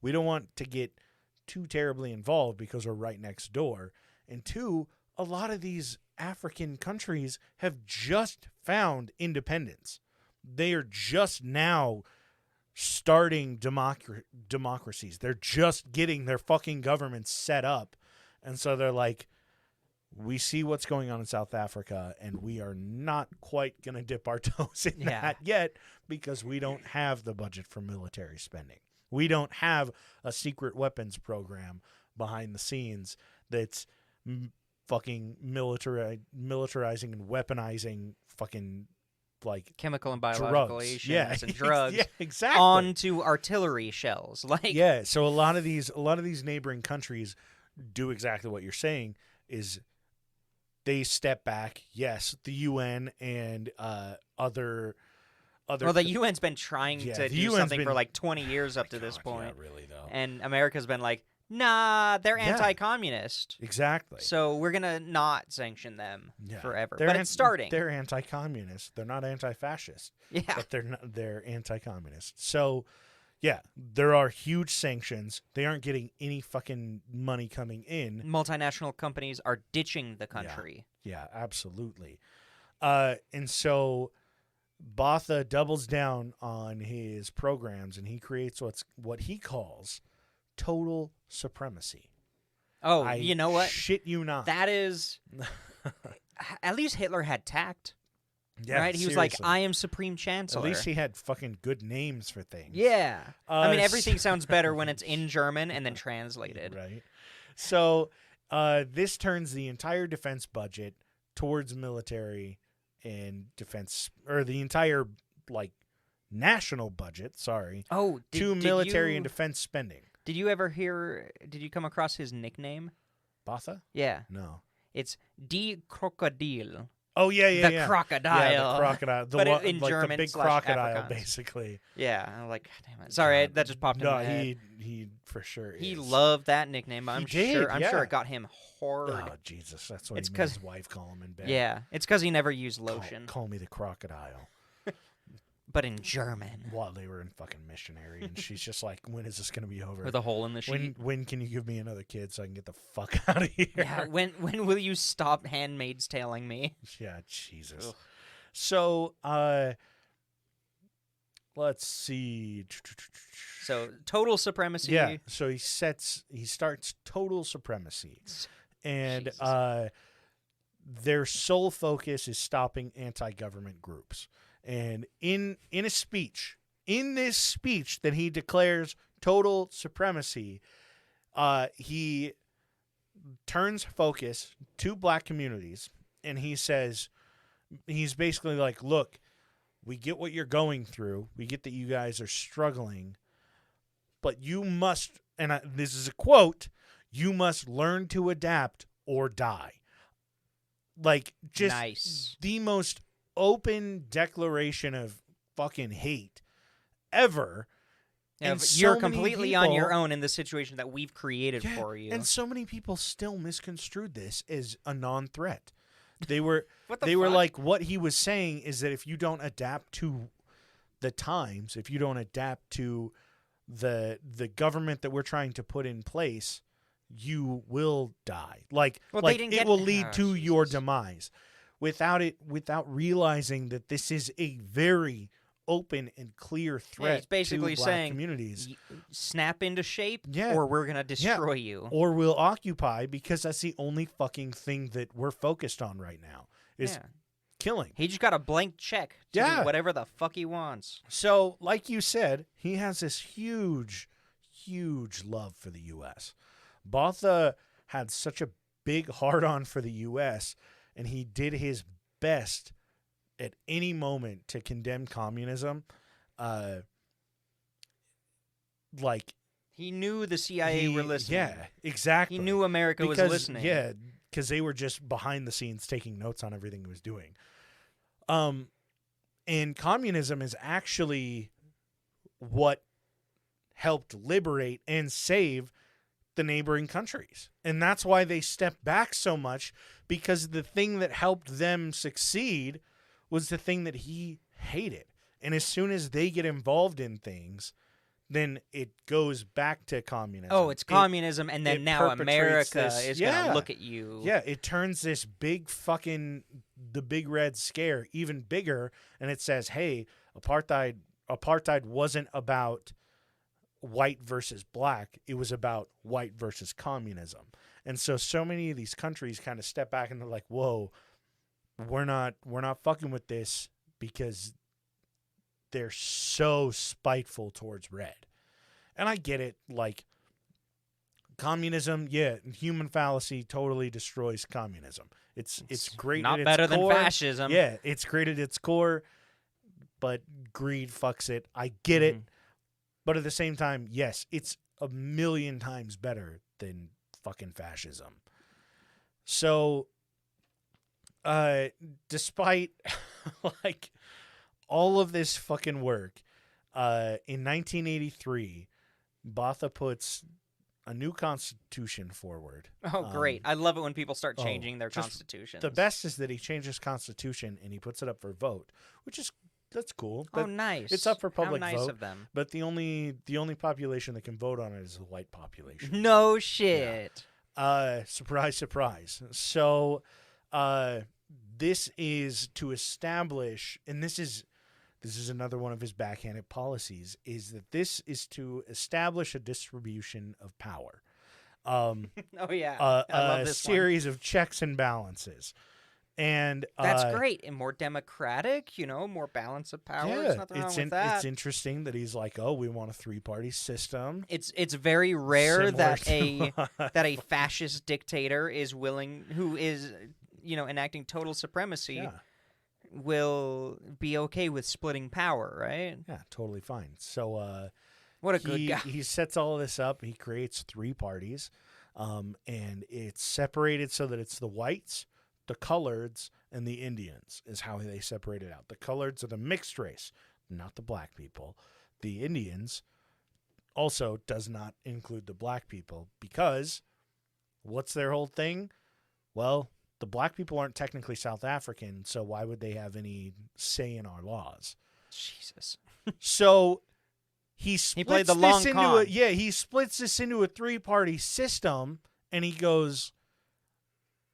we don't want to get too terribly involved because we're right next door, and two, a lot of these African countries have just found independence. They are just now starting democracies. They're just getting their fucking governments set up, and so they're like, we see what's going on in South Africa, and we are not quite going to dip our toes in that yet because we don't have the budget for military spending. We don't have a secret weapons program behind the scenes that's fucking militarizing and weaponizing fucking like chemical and biological agents and drugs exactly. onto artillery shells. So a lot of these neighboring countries do exactly what you're saying, is they step back. Yes, the UN and other. Well, the UN's been trying to do something for like 20 years up to this point. Yeah, really though. And America's been like, nah, they're anti-communist. Exactly. So we're gonna not sanction them forever. They're but it's starting. They're anti-communist. They're not anti-fascist. Yeah. But they're anti-communist. So, yeah, there are huge sanctions. They aren't getting any fucking money coming in. Multinational companies are ditching the country. Yeah, absolutely. And so Botha doubles down on his programs, and he creates what he calls total supremacy. Oh, you know what? Shit you not. That is... At least Hitler had tact. Yeah, right? He was like, I am Supreme Chancellor. At least he had fucking good names for things. Yeah. I mean, everything sounds better when it's in German and then translated. Right. So this turns the entire defense budget towards military and defense, or the entire, like, national budget, to military and defense spending. Did you come across his nickname? Botha? Yeah. No. It's Die Krokodil. Oh, yeah. The crocodile. Yeah, the crocodile. But in like German the big / crocodile, Afrikaans. basically. Yeah. I'm like, God damn it. Sorry, that just popped in my head. He for sure is. He loved that nickname. I'm sure it got him hard. Oh, Jesus. That's what his wife call him in bed. Yeah. It's because he never used lotion. Call me the crocodile. But in German. While they were in fucking missionary, and she's just like, when is this going to be over? With a hole in the sheet. When can you give me another kid so I can get the fuck out of here? Yeah, when will you stop Handmaid's Tailing me? Yeah, Jesus. Ugh. So, let's see. So, total supremacy. Yeah, so he starts total supremacy. And Jesus. their sole focus is stopping anti-government groups. And in this speech that he declares total supremacy, he turns focus to black communities, and he says, he's basically like, look, we get what you're going through. We get that you guys are struggling, but you must, and this is a quote, you must learn to adapt or die. Like, just Nice. the most open declaration of fucking hate ever. Yeah, And but you're so many completely on your people- own in the situation that we've created for you. And so many people still misconstrued this as a non-threat. They were What the they were fuck? like, what he was saying is that if you don't adapt to the times, if you don't adapt to the government that we're trying to put in place, you will die. Like, Well, they like didn't it get- will lead Oh, to your Jesus. demise. Without realizing that this is a very open and clear threat it's basically to black saying, communities. Snap into shape, Yeah. or we're gonna destroy you. Or will occupy, because that's the only fucking thing that we're focused on right now is Yeah. killing. He just got a blank check to Yeah. do whatever the fuck he wants. So, like you said, he has this huge, huge love for the U.S. Botha had such a big hard-on for the U.S., and he did his best at any moment to condemn communism. Like, He knew the CIA were listening. Yeah, exactly. He knew America was listening. Yeah, because they were just behind the scenes taking notes on everything he was doing. And communism is actually what helped liberate and save the neighboring countries. And that's why they stepped back so much, because the thing that helped them succeed was the thing that he hated. And as soon as they get involved in things, then it goes back to communism. Oh, it's communism, and then it now perpetrates America this- is yeah. gonna look at you. Yeah, it turns this big fucking, the big red scare even bigger, and it says, hey, apartheid wasn't about white versus black, it was about white versus communism. And so many of these countries kind of step back and they're like, whoa, we're not fucking with this, because they're so spiteful towards red. And I get it, like, communism, yeah, human fallacy totally destroys communism. It's great Not at its better than core. fascism. Yeah, it's great at its core, but greed fucks it. I get it. But at the same time, yes, it's a million times better than fucking fascism. So, despite like all of this fucking work, in 1983, Botha puts a new constitution forward. Oh, great! I love it when people start oh, changing their just constitutions. The best is that he changes constitution and he puts it up for vote, which is that's cool. Oh, That- nice! It's up for public How nice vote. of them. But the only population that can vote on it is the white population. No shit. Surprise, surprise. So, this is to establish, and this is another one of his backhanded policies, is that this is to establish a distribution of power. Oh yeah, I love A this series of checks and balances. And That's great, and more democratic. You know, more balance of power. yeah, There's nothing wrong with that. it's interesting that he's like, oh, we want a 3-party system. It's very rare Similar that a fascist dictator who is enacting total supremacy Yeah. will be okay with splitting power, right? Yeah, totally fine. So What a good guy. he sets all of this up. He creates 3 parties, and it's separated so that it's the whites, the coloreds, and the Indians is how they separate it out. The coloreds are the mixed race, not the black people. The Indians also does not include the black people, because what's their whole thing? Well, the black people aren't technically South African, so why would they have any say in our laws? Jesus. So he splits played the this long into con. he splits this into a 3-party system, and he goes,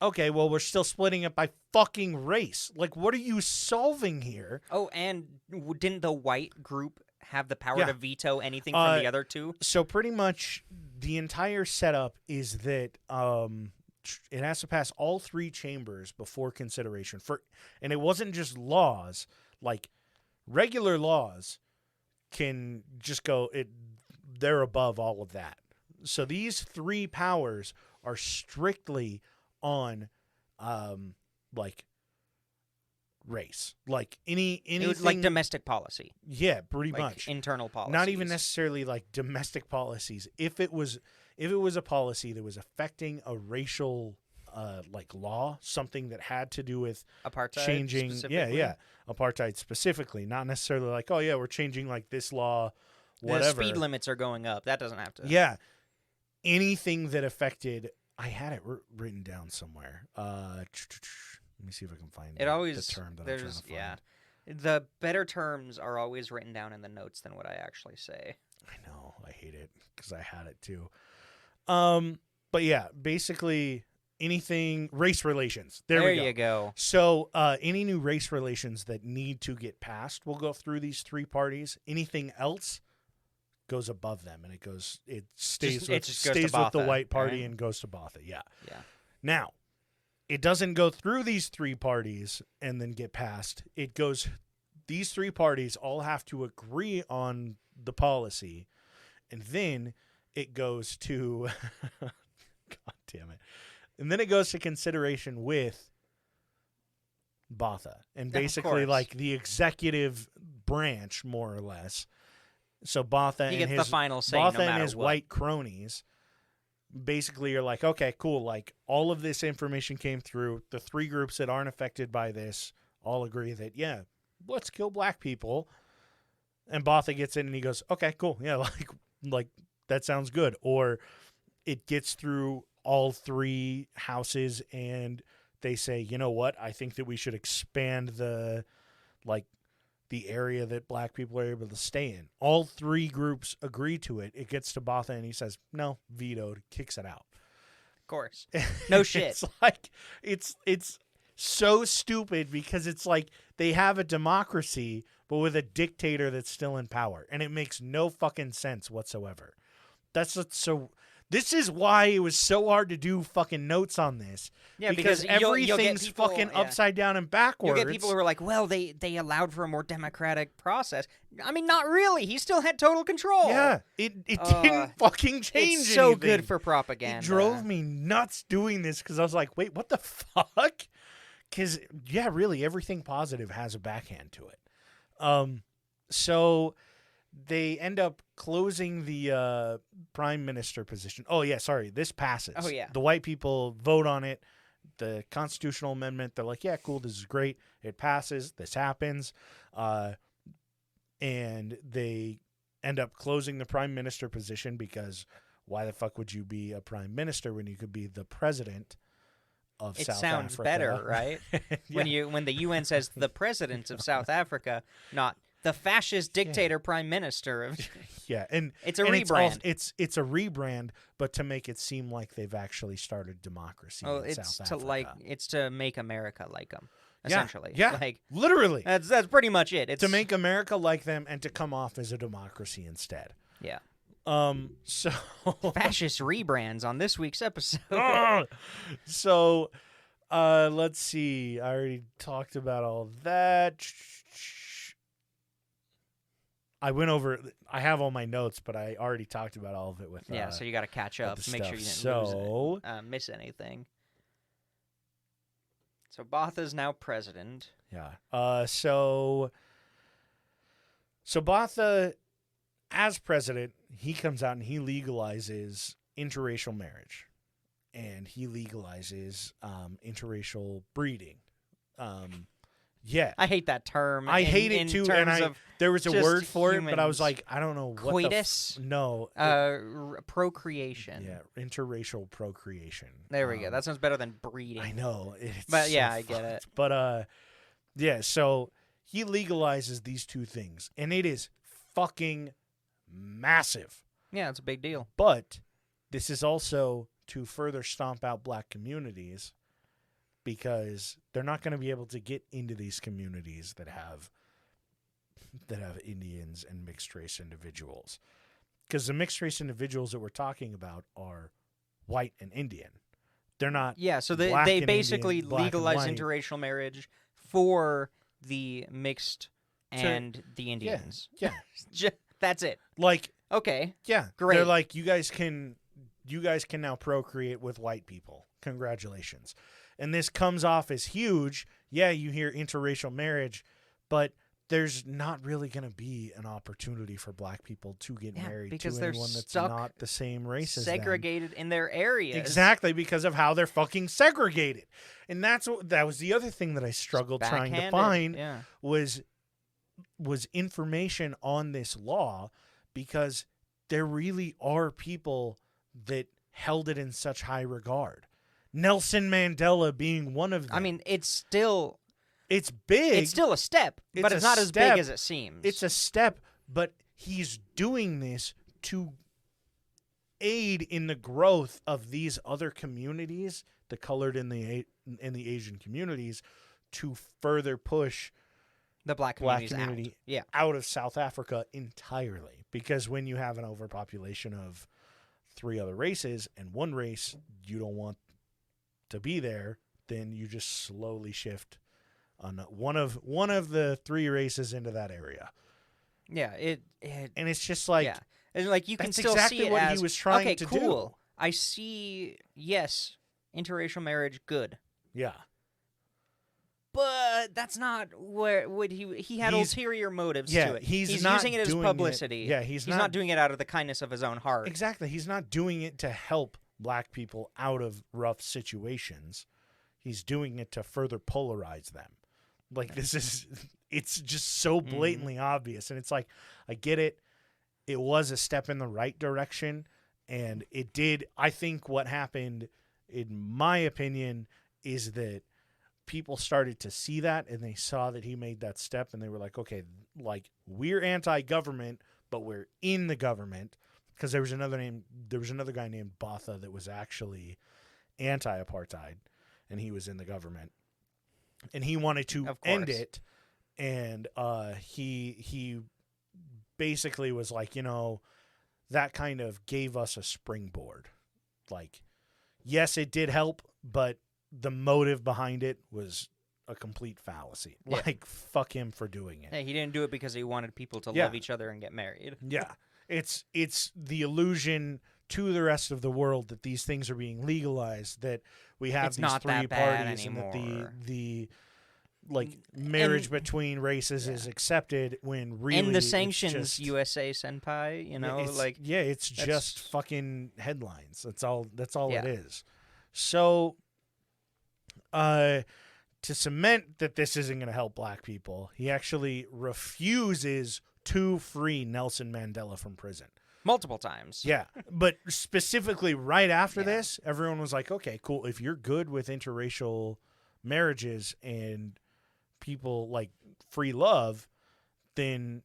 okay, well, we're still splitting it by fucking race. Like, what are you solving here? Oh, and didn't the white group have the power Yeah. to veto anything from the other two? So pretty much the entire setup is that all three chambers before consideration and it wasn't just laws. Like regular laws can just go they're above all of that. So these three powers are strictly on like race, like anything, It was like domestic policy. Yeah, pretty like much internal policies. Not even necessarily like domestic policies. If it was a policy that was affecting a racial like law, something that had to do with apartheid changing, specifically? apartheid specifically, not necessarily like, oh yeah, we're changing like this law, whatever. The speed limits are going up. That doesn't have to. Yeah, anything that affected. I had it written down somewhere. Let me see if I can find It always the term that I'm trying to find. Yeah, the better terms are always written down in the notes than what I actually say. I know, I hate it because I had it too. But yeah, basically anything race relations. There you go. So any new race relations that need to get passed will go through these three parties. Anything else goes above them, and it stays with the white party, right? And goes to Botha. Yeah. Now, it doesn't go through these three parties and then get passed. These three parties all have to agree on the policy, and then it goes to God damn it. And then it goes to consideration with Botha, and basically like the executive branch, more or less. So Botha and the final say, Botha no matter and his what. white cronies basically are like, okay, cool. Like all of this information came through. The three groups that aren't affected by this all agree that, yeah, let's kill black people. And Botha gets in and he goes, okay, cool. Yeah, like that sounds good. Or it gets through all three houses and they say, you know what? I think that we should expand the area that black people are able to stay in. All three groups agree to it. It gets to Botha and he says, no, vetoed, kicks it out. Of course. No shit. It's like, it's so stupid because it's like they have a democracy, but with a dictator that's still in power. And it makes no fucking sense whatsoever. This is why it was so hard to do fucking notes on this. Yeah, because everything's fucking upside down and backwards. You'll get people who are like, well, they allowed for a more democratic process. I mean, not really. He still had total control. Yeah, it didn't fucking change It's so anything. good for propaganda. It drove me nuts doing this because I was like, wait, what the fuck? Because, yeah, really, everything positive has a backhand to it. So they end up closing the prime minister position. Oh, yeah, sorry. This passes. Oh, yeah. The white people vote on it. The constitutional amendment, they're like, yeah, cool, this is great. It passes. This happens. And they end up closing the prime minister position because why the fuck would you be a prime minister when you could be the president of South Africa? It sounds better, right? Yeah. When the UN says the president of South Africa, not the fascist dictator prime minister of. Yeah, and it's a rebrand. It's a rebrand, but to make it seem like they've actually started democracy. in South Africa. It's to make America like them, essentially. Yeah, like literally. That's pretty much it. It's to make America like them and to come off as a democracy instead. Yeah. So fascist rebrands on this week's episode. So, let's see. I already talked about all that. I went over. I have all my notes, but I already talked about all of it with. Yeah, so you got to catch up. Make sure you didn't miss anything. So Botha's now president. Yeah. So Botha, as president, he comes out and he legalizes interracial marriage, and he legalizes interracial breeding. Yeah, I hate that term. I hate it too, and there was a word for it, but I was like, I don't know what coitus. Procreation. Yeah, interracial procreation. There we go. That sounds better than breeding. I know, but yeah, I get it. But yeah. So he legalizes these two things, and it is fucking massive. Yeah, it's a big deal. But this is also to further stomp out black communities, because they're not going to be able to get into these communities that have Indians and mixed race individuals. Because the mixed race individuals that we're talking about are white and Indian. they're not. Yeah, so black they and basically Indian, black and legalized white. interracial marriage for the mixed and the Indians. Yeah. That's it. Like, Okay. yeah, Great. They're like, you guys can now procreate with white people. Congratulations. And this comes off as huge. Yeah, you hear interracial marriage, but there's not really going to be an opportunity for black people to get married because to they're anyone that's stuck not the same race as them. Segregated in their areas. Exactly, because of how they're fucking segregated. And that was the other thing that I struggled trying to find was information on this law, because there really are people that held it in such high regard. Nelson Mandela being one of them. I mean, it's big. It's still a step, but it's not as big as it seems. It's a step, but he's doing this to aid in the growth of these other communities, the colored and the Asian communities, to further push the black community out of South Africa entirely. Because when you have an overpopulation of 3 other races and one race you don't want to be there, then you just slowly shift on one of the 3 races into that area. Yeah, and it's just like, yeah. And like you can that's still exactly see it what as, he was trying okay, to cool. do. I see. Yes, interracial marriage, good. Yeah. But that's not what he had ulterior motives to it. He's not using it as publicity. He's not doing it out of the kindness of his own heart. Exactly. He's not doing it to help black people out of rough situations. He's doing it to further polarize them. Like, it's just so blatantly obvious. And it's like, I get it. It was a step in the right direction. And it did. I think what happened, in my opinion, is that people started to see that, and they saw that he made that step, and they were like, okay, like, we're anti-government, but we're in the government. Because there was another guy named Botha that was actually anti-apartheid, and he was in the government, and he wanted to end it. And he basically was like, that kind of gave us a springboard. Like, yes, it did help, but the motive behind it was a complete fallacy. Yeah. Like, fuck him for doing it. Hey, he didn't do it because he wanted people to love each other and get married. Yeah. It's the illusion to the rest of the world that these things are being legalized, that we have these 3 parties, and that the like marriage between races is accepted, when really and the sanctions USA senpai, it's just fucking headlines. That's all it is. So to cement that this isn't going to help black people, he actually refuses to free Nelson Mandela from prison. Multiple times. Yeah, but specifically right after this, everyone was like, okay, cool. If you're good with interracial marriages and people like free love, then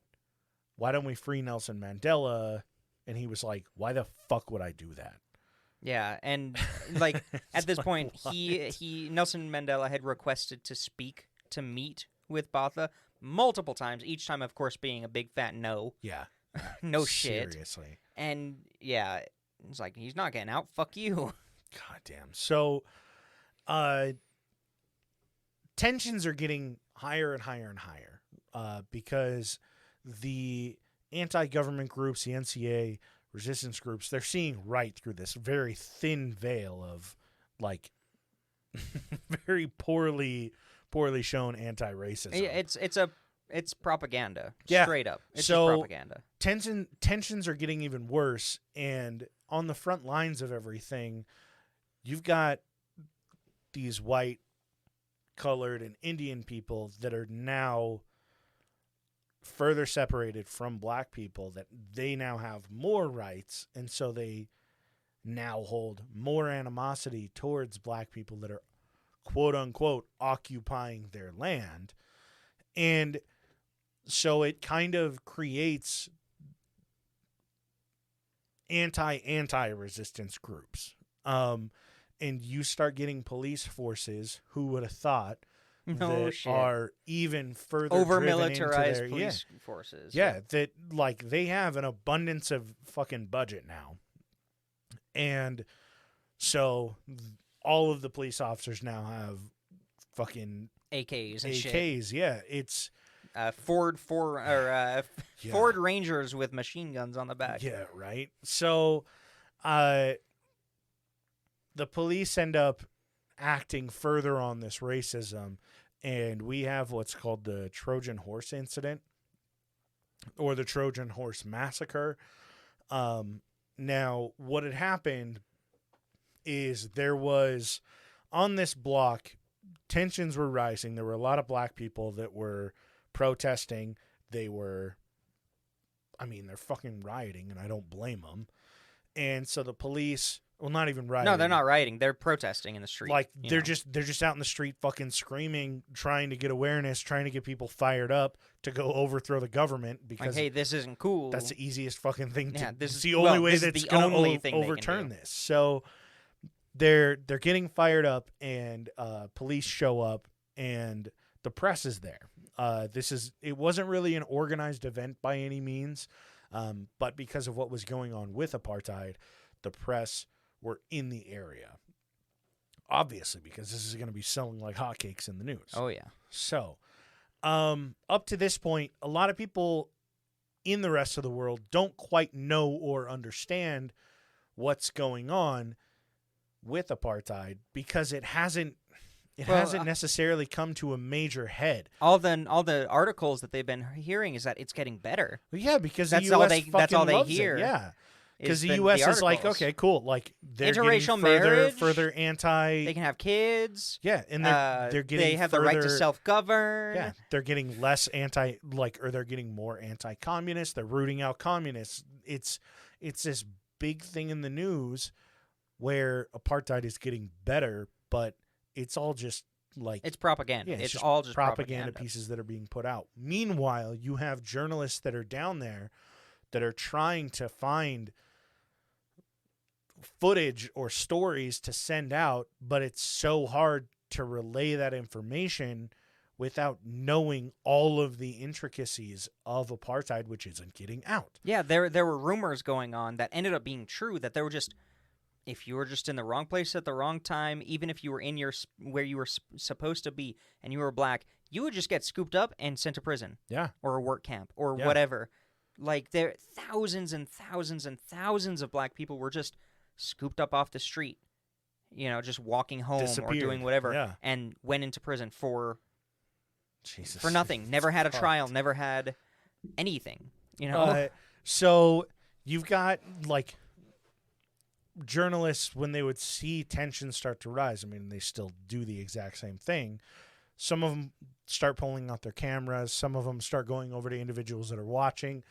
why don't we free Nelson Mandela? And he was like, why the fuck would I do that? Yeah, and like at this point, he Nelson Mandela had requested to meet with Botha multiple times, each time, of course, being a big fat no. Yeah. No shit. Seriously. And yeah, it's like, he's not getting out. Fuck you. God damn. So, tensions are getting higher and higher and higher, because the anti-government groups, the NCA, resistance groups, they're seeing right through this very thin veil of, like, very poorly shown anti-racism. It's propaganda. Yeah. Straight up. It's so, just propaganda. Tensions are getting even worse, and on the front lines of everything, you've got these white, colored, and Indian people that are now further separated from black people, that they now have more rights, and so they now hold more animosity towards black people that are, quote-unquote, occupying their land. And so it kind of creates anti-resistance groups. And you start getting police forces, who would have thought, are even further over-militarized police forces. Yeah, that, like, they have an abundance of fucking budget now. And so all of the police officers now have fucking AKs and shit. AKs. Yeah, it's Ford Rangers with machine guns on the back. Yeah, right. So, the police end up acting further on this racism, and we have what's called the Trojan Horse incident, or the Trojan Horse massacre. Now, what had happened is there was, on this block, tensions were rising. There were a lot of black people that were protesting. They're fucking rioting, and I don't blame them. And so the police, well, not even rioting. No, they're not rioting. They're protesting in the street. Like, they're just out in the street fucking screaming, trying to get awareness, trying to get people fired up to go overthrow the government, because hey, this isn't cool. that's the easiest fucking thing to. This it's is the only way this that's is the going only to thing they can overturn do. this. So they're getting fired up, and police show up, and the press is there. It wasn't really an organized event by any means, but because of what was going on with apartheid, the press were in the area. Obviously, because this is going to be selling like hotcakes in the news. Oh, yeah. So, up to this point, a lot of people in the rest of the world don't quite know or understand what's going on with apartheid, because it hasn't necessarily come to a major head. All the articles that they've been hearing is that it's getting better. Well, yeah, because That's the US all they loves hear. It. Yeah. Because Is the the U.S. is like, articles. okay, cool. Like, they're Interracial getting marriage, further anti. They can have kids. Yeah, and they're getting. They have the right to further- self-govern. Yeah, they're getting less or they're getting more anti-communist. They're rooting out communists. It's this big thing in the news where apartheid is getting better, but it's all just like It's propaganda. yeah, it's just all just propaganda pieces that are being put out. Meanwhile, you have journalists that are down there that are trying to find footage or stories to send out, but it's so hard to relay that information without knowing all of the intricacies of apartheid, which isn't getting out. Yeah, there were rumors going on that ended up being true, that there were just, if you were just in the wrong place at the wrong time, even if you were in where you were supposed to be and you were black, you would just get scooped up and sent to prison. Yeah. Or a work camp or Yeah. whatever. Like, there thousands and thousands and thousands of black people were just scooped up off the street, just walking home or Disappeared. doing whatever, Yeah. and went into prison for Jesus. nothing. Never had a Fucked. trial, never had anything, So you've got like journalists, when they would see tensions start to rise, I mean, they still do the exact same thing. Some of them start pulling out their cameras. Some of them start going over to individuals that are watching,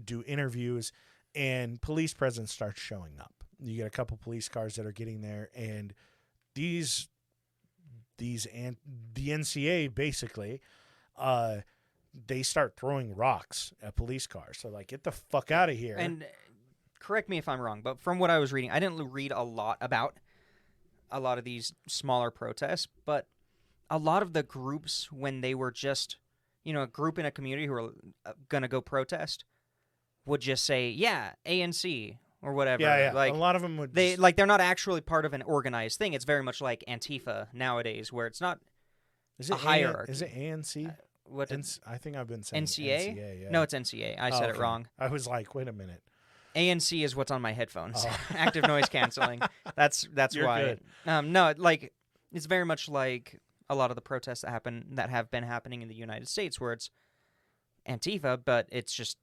do interviews, and police presence starts showing up. You get a couple police cars that are getting there, and the NCA basically, they start throwing rocks at police cars. So like, get the fuck out of here. And correct me if I'm wrong, but from what I was reading, I didn't read a lot about a lot of these smaller protests, but a lot of the groups, when they were just, a group in a community who were going to go protest, would just say, yeah, ANC or whatever. yeah. Like, a lot of them would. they're not actually part of an organized thing. It's very much like Antifa nowadays, where it's not is a hierarchy. Is it ANC? what I think I've been saying NCA? NCA, yeah. No, it's NCA. I said it okay. wrong. I was like, wait a minute. ANC is what's on my headphones. Oh. Active noise canceling. That's You're why. good. No, like, it's very much like a lot of the protests that have been happening in the United States, where it's Antifa, but it's just,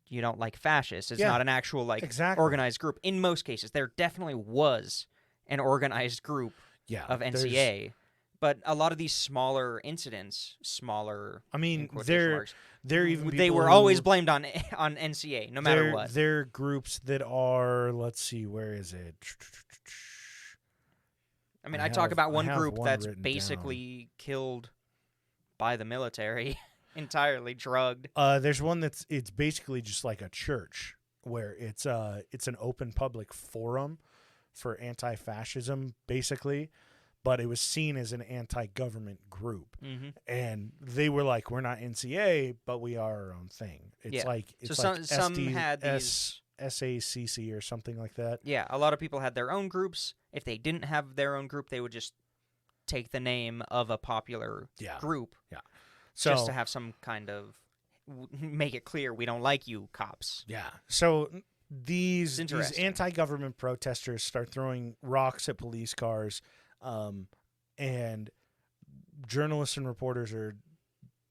you don't like fascists. It's Yeah, not an actual exactly. organized group. In most cases, there definitely was an organized group Yeah, of NCA, but a lot of these smaller incidents, I mean, in quotation marks, they're even they people were who- always blamed on NCA, no matter they're- what. They're groups that are, let's see, where is it? I mean, I I talk have- about I one have group one that's written basically killed by the military, entirely drugged. There's one it's basically just like a church, where it's an open public forum for anti-fascism, basically, but it was seen as an anti-government group. Mm-hmm. And they were like, we're not NCA, but we are our own thing. It's Yeah. like it's So like some had these. SACC or something like that. Yeah, a lot of people had their own groups, if they didn't have their own group, they would just take the name of a popular group. Yeah. Just to have some kind of make it clear we don't like you, cops. Yeah. So these anti-government protesters start throwing rocks at police cars, and journalists and reporters are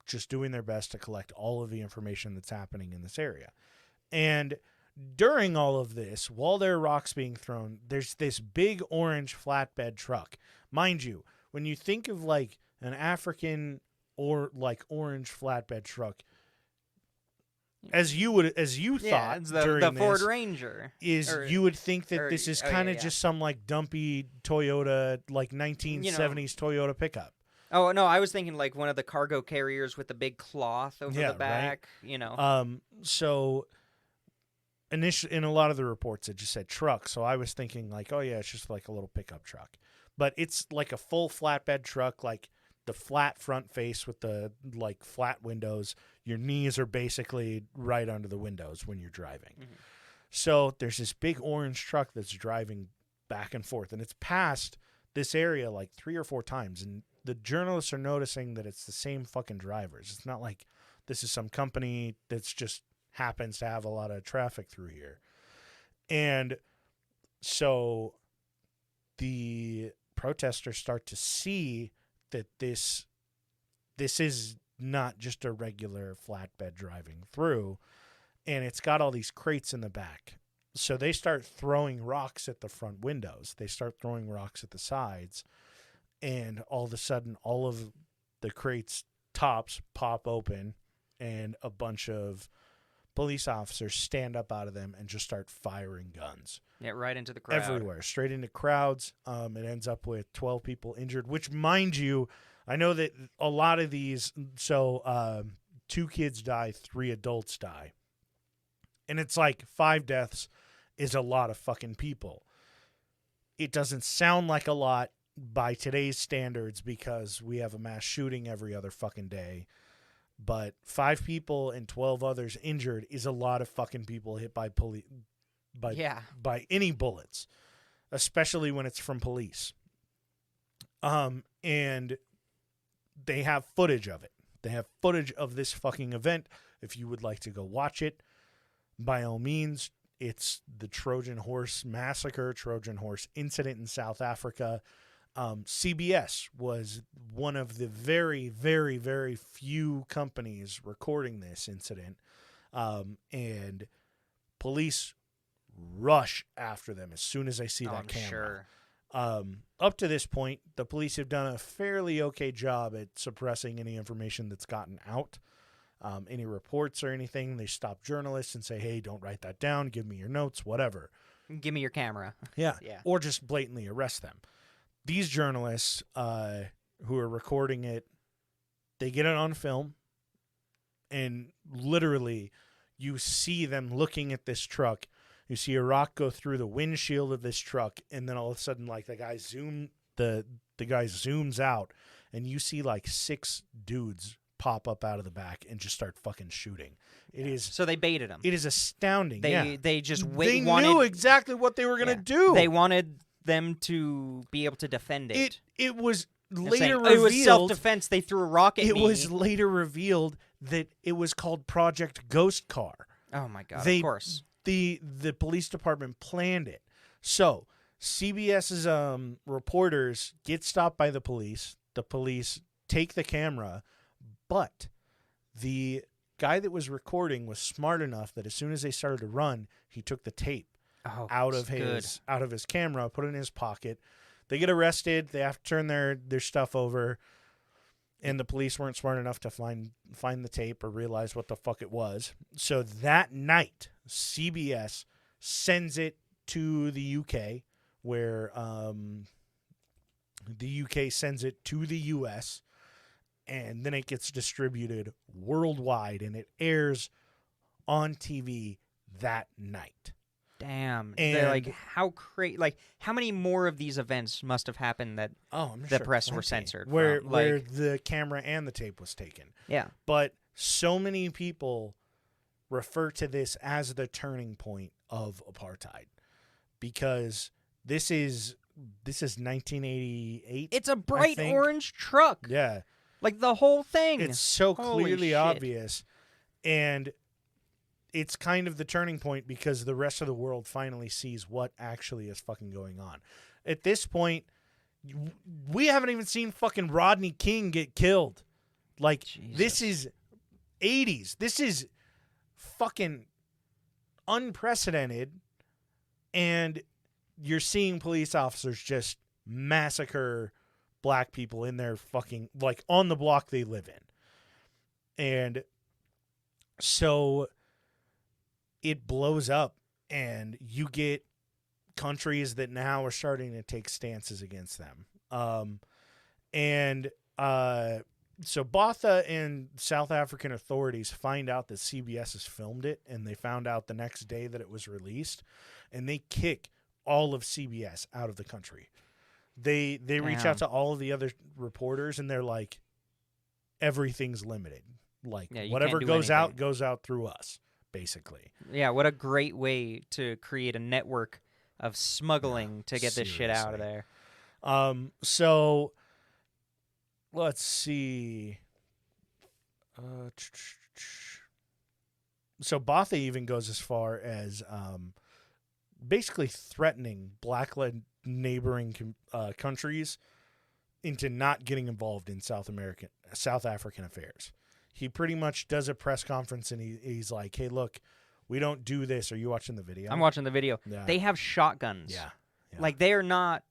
just doing their best to collect all of the information that's happening in this area. And during all of this, while there are rocks being thrown, there's this big orange flatbed truck. Mind you, when you think of like an African or like orange flatbed truck, as you thought during the this, Ford Ranger you would think that this is kind of just some like dumpy Toyota, like 1970s Toyota pickup. Oh no, I was thinking like one of the cargo carriers with the big cloth over the back. Right? So initially, in a lot of the reports, it just said truck. So I was thinking like, oh yeah, it's just like a little pickup truck, but it's like a full flatbed truck, like the flat front face with the like flat windows. Your knees are basically right under the windows when you're driving. Mm-hmm. So there's this big orange truck that's driving back and forth, and it's passed this area like 3 or 4 times, and the journalists are noticing that it's the same fucking drivers. It's not like this is some company that's just happens to have a lot of traffic through here. And so the protesters start to see that this is not just a regular flatbed driving through, and it's got all these crates in the back. So they start throwing rocks at the front windows. They start throwing rocks at the sides, and all of a sudden, all of the crates' tops pop open, and a bunch of police officers stand up out of them and just start firing guns. Yeah, right into the crowd. Everywhere, straight into crowds. It ends up with 12 people injured, which, mind you, I know that a lot of these, 2 kids die, 3 adults die. And it's like 5 deaths is a lot of fucking people. It doesn't sound like a lot by today's standards because we have a mass shooting every other fucking day. But 5 people and 12 others injured is a lot of fucking people hit by by any bullets, especially when it's from police. And they have footage of it. They have footage of this fucking event. If you would like to go watch it, by all means, it's the Trojan Horse Massacre, Trojan Horse Incident in South Africa. CBS was one of the very, very, very few companies recording this incident. And police rush after them as soon as they see that camera. Sure. Up to this point, the police have done a fairly okay job at suppressing any information that's gotten out. Any reports or anything, they stop journalists and say, hey, don't write that down. Give me your notes, whatever. Give me your camera. Yeah. Or just blatantly arrest them. These journalists who are recording it, they get it on film, and literally you see them looking at this truck. You see a rock go through the windshield of this truck, and then all of a sudden, like the guy zooms out, and you see like 6 dudes pop up out of the back and just start fucking shooting. It is so they baited him. It is astounding. They just they knew exactly what they were gonna do. They wanted them to be able to defend it. It was later revealed. It was self-defense. They threw a rock at me. It was later revealed that it was called Project Ghost Car. Oh my god! Of course. The police department planned it. So CBS's reporters get stopped by the police. The police take the camera, but the guy that was recording was smart enough that as soon as they started to run, he took the tape out of his camera, put it in his pocket. They get arrested. They have to turn their stuff over, and the police weren't smart enough to find the tape or realize what the fuck it was. So that night, CBS sends it to the UK, where the UK sends it to the US, and then it gets distributed worldwide, and it airs on TV that night. Damn. And they're like, how many more of these events must have happened that the press were censored? Where the camera and the tape was taken. Yeah. But so many people refer to this as the turning point of apartheid, because this is this is 1988. It's a bright think. orange truck. Yeah. Like the whole thing. It's so Holy clearly shit. obvious. And it's kind of the turning point because the rest of the world finally sees what actually is fucking going on. At this point, we haven't even seen fucking Rodney King get killed. Like, Jesus. This is 80s. This is fucking unprecedented. And you're seeing police officers just massacre black people in their fucking, like, on the block they live in. And so it blows up, and you get countries that now are starting to take stances against them. So Botha and South African authorities find out that CBS has filmed it, and they found out the next day that it was released, and they kick all of CBS out of the country. They reach out to all of the other reporters, and they're like, everything's limited. Like, whatever goes out through us, basically. Yeah, what a great way to create a network of smuggling to get this shit out of there. So let's see. So Botha even goes as far as basically threatening black-led neighboring countries into not getting involved in South African affairs. He pretty much does a press conference, and he's like, "Hey, look, we don't do this." Are you watching the video? I'm watching the video. Yeah. They have shotguns. Yeah. Like, they are not...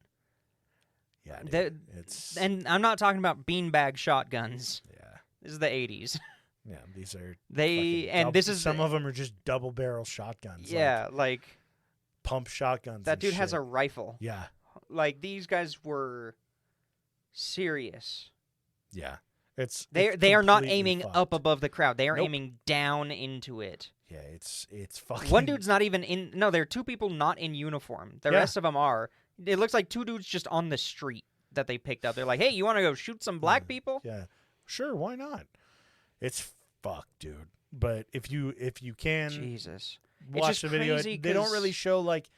Yeah, dude. It's... And I'm not talking about beanbag shotguns. Yeah. This is the 80s. Yeah, these are... Some of them are just double-barrel shotguns. Yeah, like... Pump shotguns. That dude has a rifle. Yeah. Like, these guys were serious. Yeah. They are not aiming fucked. up above the crowd. They are aiming down into it. Yeah, it's fucking... One dude's not even in... No, there are two people not in uniform. The rest of them are. It looks like two dudes just on the street that they picked up. They're like, "Hey, you want to go shoot some black people?" Yeah. Sure, why not? It's fucked, dude. But if you can Jesus. watch the video, they don't really show, like...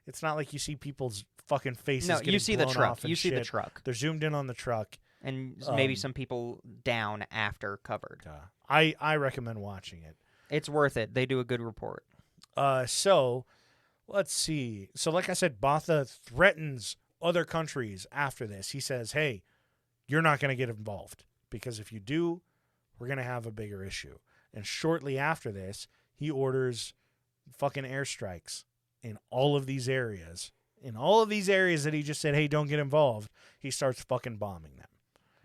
It's not like you see people's fucking faces getting you see the blown truck. off and You see the shit. truck. They're zoomed in on the truck. And maybe some people down after covered. I recommend watching it. It's worth it. They do a good report. So, let's see. So, like I said, Botha threatens other countries after this. He says, "Hey, you're not going to get involved, because if you do, we're going to have a bigger issue." And shortly after this, he orders fucking airstrikes in all of these areas. In all of these areas that he just said, "Hey, don't get involved," he starts fucking bombing them.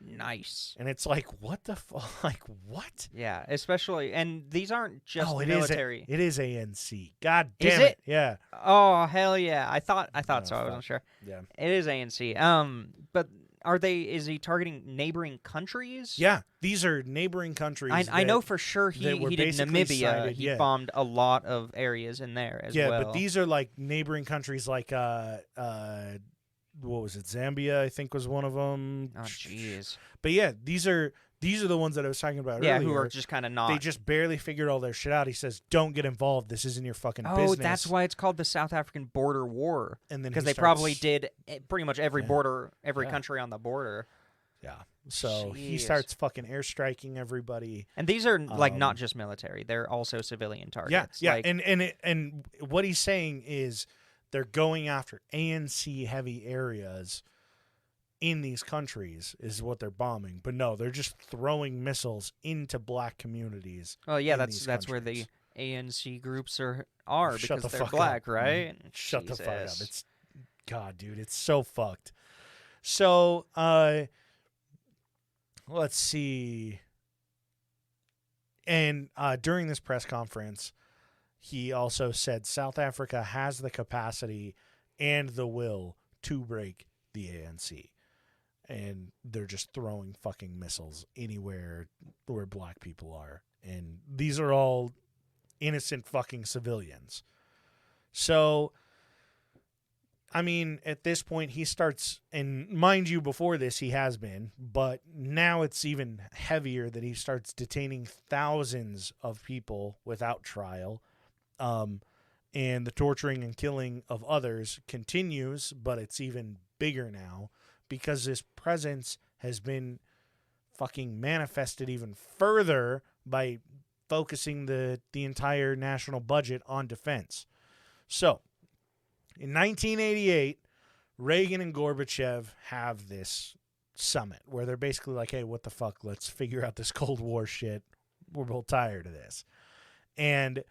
Nice. And it's like, what the fuck? Like, what? Yeah, especially, and these aren't just military. It is ANC. God damn Is it. it? Yeah. Oh, hell yeah. I thought so. I fuck. wasn't sure. Yeah. It is ANC. But is he targeting neighboring countries? Yeah. These are neighboring countries. I know for sure he did Namibia. Cited, he bombed a lot of areas in there as well. Yeah, but these are like neighboring countries like what was it? Zambia, I think, was one of them. Oh, jeez. But yeah, these are the ones that I was talking about earlier. Yeah, who are just kind of not. They just barely figured all their shit out. He says, "Don't get involved. This isn't your fucking business." Oh, that's why it's called the South African Border War. And then because they probably did pretty much every country on the border. Yeah. So he starts fucking airstriking everybody. And these are like not just military; they're also civilian targets. Yeah, like, and what he's saying is they're going after ANC heavy areas in these countries is what they're bombing. But no, they're just throwing missiles into black communities. Oh yeah, that's where the ANC groups are because they're black, right? Shut the fuck up. It's God, dude, it's so fucked. So, let's see. And during this press conference, he also said South Africa has the capacity and the will to break the ANC. And they're just throwing fucking missiles anywhere where black people are. And these are all innocent fucking civilians. So, I mean, at this point, he starts, and mind you, before this, he has been, but now it's even heavier that he starts detaining thousands of people without trial. And the torturing and killing of others continues, but it's even bigger now because this presence has been fucking manifested even further by focusing the entire national budget on defense. So, in 1988, Reagan and Gorbachev have this summit where they're basically like, hey, what the fuck? Let's figure out this Cold War shit. We're both tired of this. And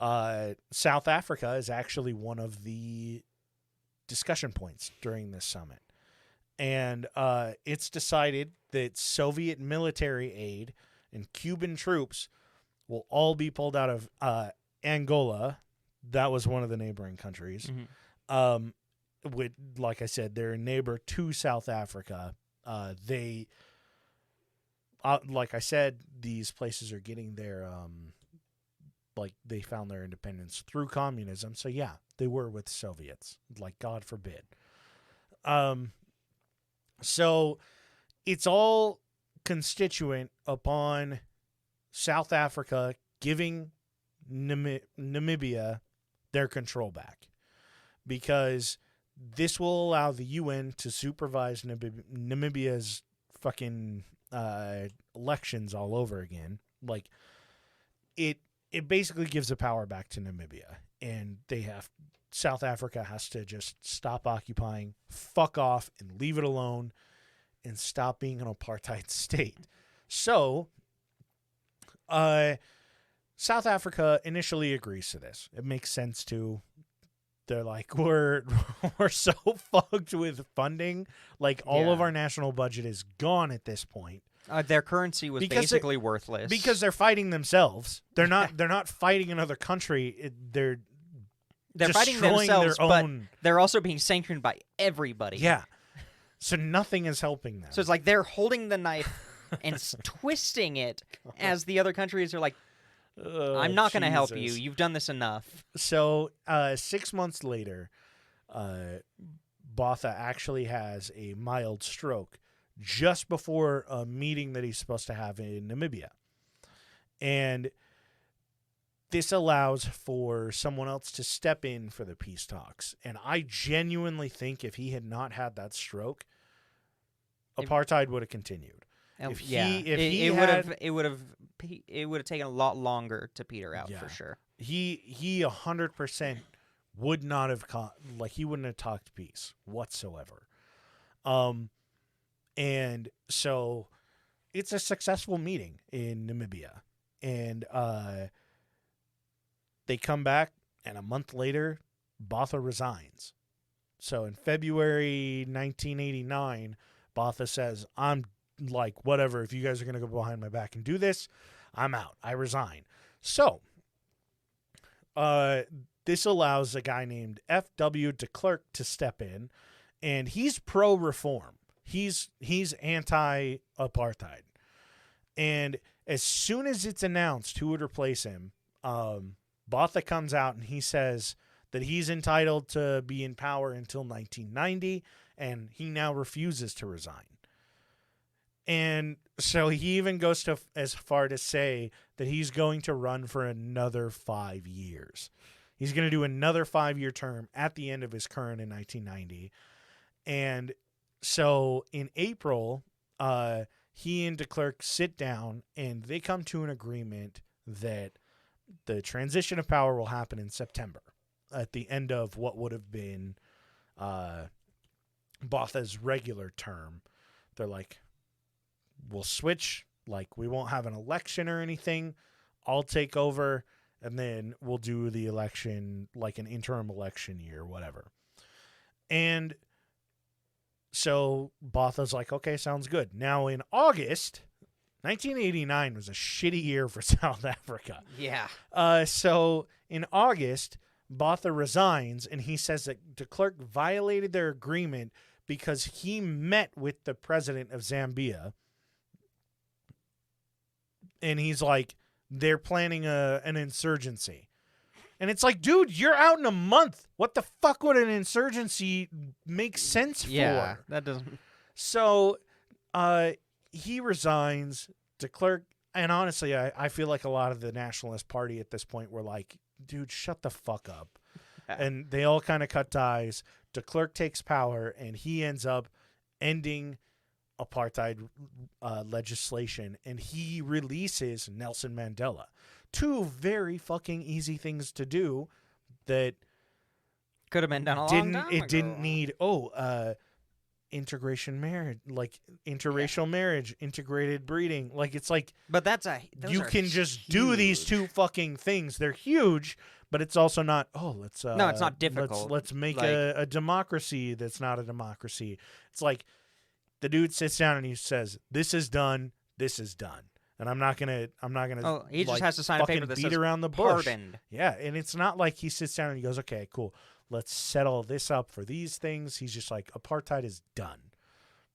South Africa is actually one of the discussion points during this summit. And it's decided that Soviet military aid and Cuban troops will all be pulled out of Angola. That was one of the neighboring countries. With, like I said, they're a neighbor to South Africa. They, like I said, these places are getting their, like they found their independence through communism. So yeah, they were with Soviets. Like God forbid. So it's all constituent upon South Africa giving Namibia their control back, because this will allow the UN to supervise Namibia's fucking elections all over again. Like it basically gives the power back to Namibia, and South Africa has to just stop occupying, fuck off, and leave it alone, and stop being an apartheid state. So, South Africa initially agrees to this. It makes sense to. They're like, we're so fucked with funding. Like all of our national budget is gone at this point. Their currency was basically worthless because they're fighting themselves. They're not fighting another country. They're fighting themselves, but they're also being sanctioned by everybody. Yeah. So nothing is helping them. So it's like they're holding the knife and twisting it as the other countries are like, I'm not going to help you. You've done this enough. So 6 months later, Botha actually has a mild stroke just before a meeting that he's supposed to have in Namibia. And this allows for someone else to step in for the peace talks. And I genuinely think if he had not had that stroke, apartheid would have continued. It would have taken a lot longer to peter out for sure. He 100% would not have he wouldn't have talked peace whatsoever. And so it's a successful meeting in Namibia, and they come back, and a month later, Botha resigns. So in February 1989, Botha says, I'm like, whatever, if you guys are going to go behind my back and do this, I'm out. I resign. So this allows a guy named F.W. de Klerk to step in, and he's pro-reform. He's anti-apartheid. And as soon as it's announced who would replace him, Botha comes out and he says that he's entitled to be in power until 1990, and he now refuses to resign. And so he even goes as far to say that he's going to run for another 5 years. He's going to do another 5-year term at the end of his current in 1990. And so in April, he and de Klerk sit down and they come to an agreement that the transition of power will happen in September at the end of what would have been Botha's regular term. They're like, we'll switch, like we won't have an election or anything. I'll take over, and then we'll do the election like an interim election year, whatever. And so Botha's like, okay, sounds good. Now in August, 1989 was a shitty year for South Africa. Yeah. So in August, Botha resigns, and he says that de Klerk violated their agreement because he met with the president of Zambia. And he's like, they're planning an insurgency. And it's like, dude, you're out in a month. What the fuck would an insurgency make sense for? Yeah, that doesn't. So he resigns. De Klerk, and honestly, I feel like a lot of the Nationalist Party at this point were like, dude, shut the fuck up. And they all kind of cut ties. De Klerk takes power, and he ends up ending apartheid legislation, and he releases Nelson Mandela. Two very fucking easy things to do that Could have been done a long time ago. didn't need integration marriage, like interracial marriage, integrated breeding. Like it's like, but those you can just do these two fucking things. They're huge, but it's also not. Oh, let's no, it's not difficult. Let's make like, a democracy that's not a democracy. It's like the dude sits down and he says, "This is done. This is done." And I'm not gonna. Oh, he just has to sign a paper that beat says around the bush. pardoned. Yeah, and it's not like he sits down and he goes, "Okay, cool. Let's settle this up for these things." He's just like, apartheid is done.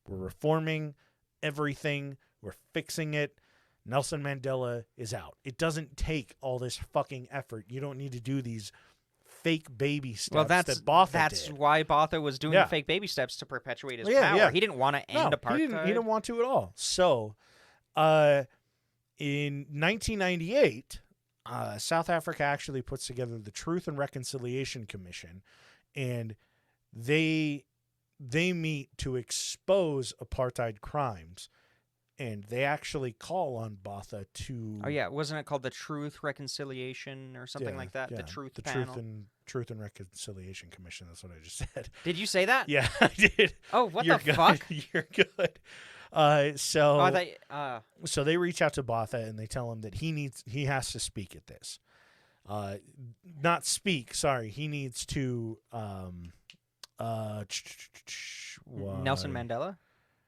We're reforming everything. We're fixing it. Nelson Mandela is out. It doesn't take all this fucking effort. You don't need to do these fake baby steps that Botha that's did. why Botha was doing the fake baby steps to perpetuate his power. Yeah. He didn't want to end apartheid. He didn't want to at all. So, in 1998, South Africa actually puts together the Truth and Reconciliation Commission, and they meet to expose apartheid crimes, and they actually call on Botha to. Oh yeah, wasn't it called the Truth Reconciliation or something like that? The Truth Panel. Truth and Reconciliation Commission. That's what I just said. Did you say that? Yeah, I did. Oh, what You're the good. fuck? You're good. So they reach out to Botha and they tell him that he has to speak at this. Not speak. Sorry, he needs to. Nelson Mandela?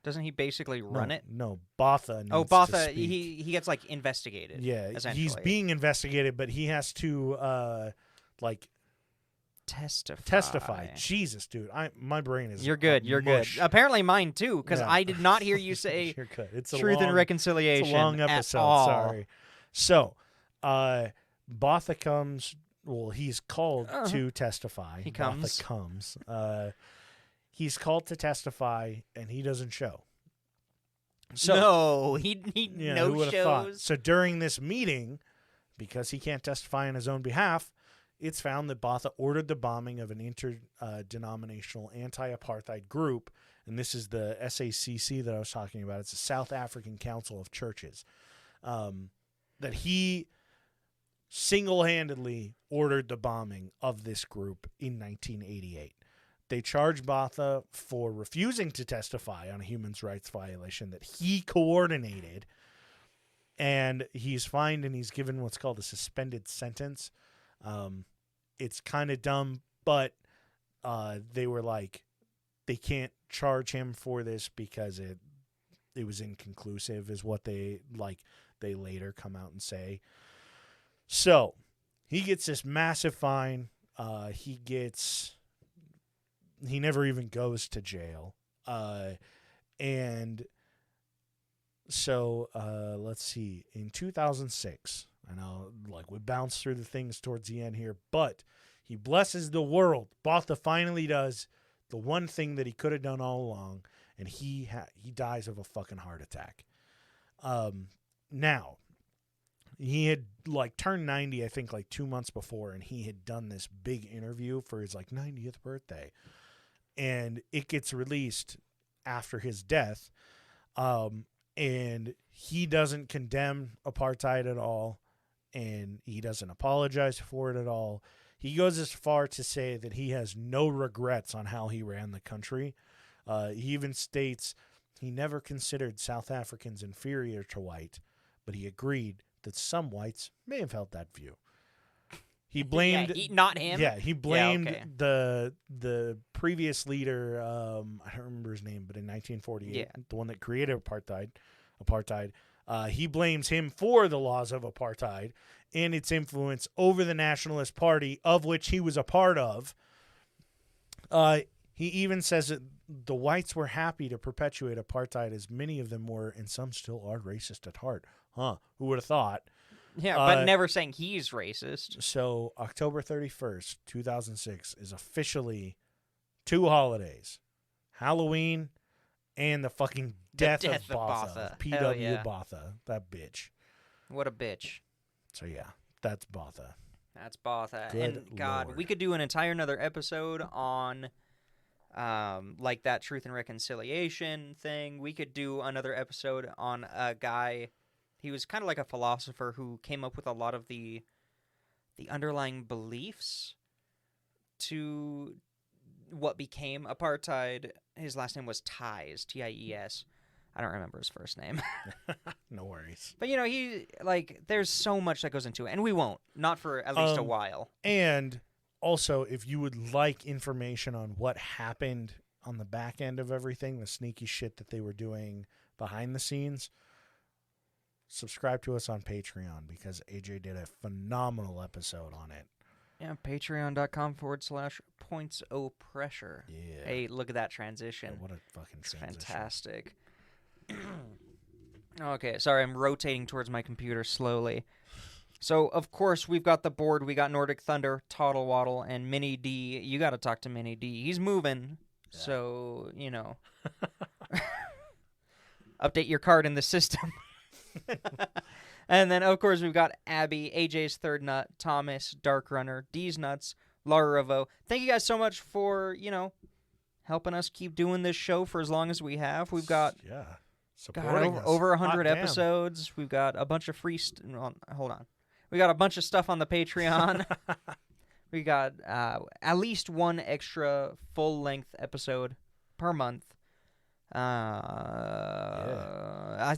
Doesn't he basically run it? No, Botha. Oh, Botha. He gets like investigated. Yeah, essentially. he's being investigated, but he has to testify. Jesus, dude, my brain is. You're good. You're mush. good. Apparently, mine too, because Yeah. I did not hear you say You're good. It's Truth and Reconciliation. It's a long episode. At all. Sorry. So, Botha comes. Well, he's called to testify. He comes. Botha comes. He's called to testify, and he doesn't show. So, no, he who would've thought? shows. So during this meeting, because he can't testify on his own behalf, it's found that Botha ordered the bombing of an interdenominational anti-apartheid group, and this is the SACC that I was talking about. It's the South African Council of Churches. That he single-handedly ordered the bombing of this group in 1988. They charged Botha for refusing to testify on a human rights violation that he coordinated, and he's fined and he's given what's called a suspended sentence. It's kind of dumb, but they were like, they can't charge him for this because it was inconclusive, is what they later come out and say. So he gets this massive fine. He never even goes to jail. And so let's see. In 2006, I know we bounce through the things towards the end here, but he blesses the world. Botha finally does the one thing that he could have done all along, and he dies of a fucking heart attack. Now, he had turned 90, I think, 2 months before, and he had done this big interview for his 90th birthday. And it gets released after his death. And he doesn't condemn apartheid at all. And he doesn't apologize for it at all. He goes as far to say that he has no regrets on how he ran the country. He even states he never considered South Africans inferior to white, but he agreed that some whites may have held that view. He blamed not him. Yeah, he blamed the previous leader. I don't remember his name, but in 1948, the one that created apartheid. He blames him for the laws of apartheid and its influence over the Nationalist Party, of which he was a part of. He even says that the whites were happy to perpetuate apartheid, as many of them were, and some still are, racist at heart. Huh? Who would have thought? Yeah, but never saying he's racist. So October 31st, 2006 is officially 2 holidays. Halloween and the fucking death of Botha. P.W. Yeah. Botha. That bitch. What a bitch. So yeah, that's Botha. That's Botha. Good And God, Lord. we could do an entire another episode on like that truth and reconciliation thing. We could do another episode on a guy. He was kind of like a philosopher who came up with a lot of the underlying beliefs to what became apartheid. His last name was Ties, Ties. I don't remember his first name. No worries. But, he, there's so much that goes into it. And we won't. Not for at least a while. And also, if you would like information on what happened on the back end of everything, the sneaky shit that they were doing behind the scenes, subscribe to us on Patreon because AJ did a phenomenal episode on it. Yeah, patreon.com/points-o-pressure. Yeah. Hey, look at that transition. Yeah, what a fucking It's transition. fantastic. Okay, sorry, I'm rotating towards my computer slowly. So, of course, we've got the board. We got Nordic Thunder, Toddle Waddle, and Mini D. You got to talk to Mini D. He's moving, so, update your card in the system. And then, of course, we've got Abby, AJ's Third Nut, Thomas, Dark Runner, D's Nuts, Laura Revo. Thank you guys so much for, helping us keep doing this show for as long as we have. We've got supporting us. over 100 Hot damn. episodes. We've got a bunch of hold on. We got a bunch of stuff on the Patreon. We got at least one extra full-length episode per month. We I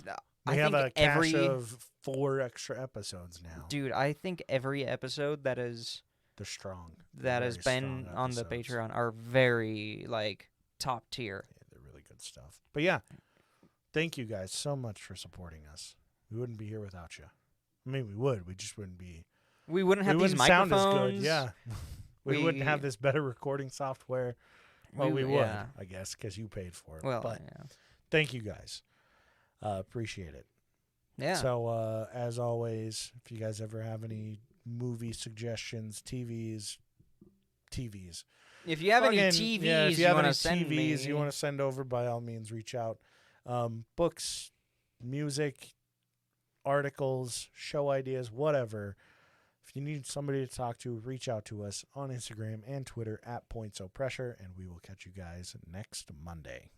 have think a cache of 4 extra episodes now. Dude, I think every episode that is They're strong. that has Very been strong on the episodes. Patreon are very top tier. Yeah, they're really good stuff. But yeah, thank you guys so much for supporting us. We wouldn't be here without you. I mean, we would. We just wouldn't be. We wouldn't have we these wouldn't sound as microphones. good. Yeah, we wouldn't have this better recording software. Well, we would, yeah. I guess, because you paid for it. Well, but yeah. thank you guys. Appreciate it. Yeah. So, as always, if you guys ever have any movie suggestions, TVs. If you have any Fucking- TVs yeah, if you have want any to send TVs me, you want to send over, by all means, reach out. Books, music, articles, show ideas, whatever. If you need somebody to talk to, reach out to us on Instagram and Twitter @PointsOPressure, and we will catch you guys next Monday.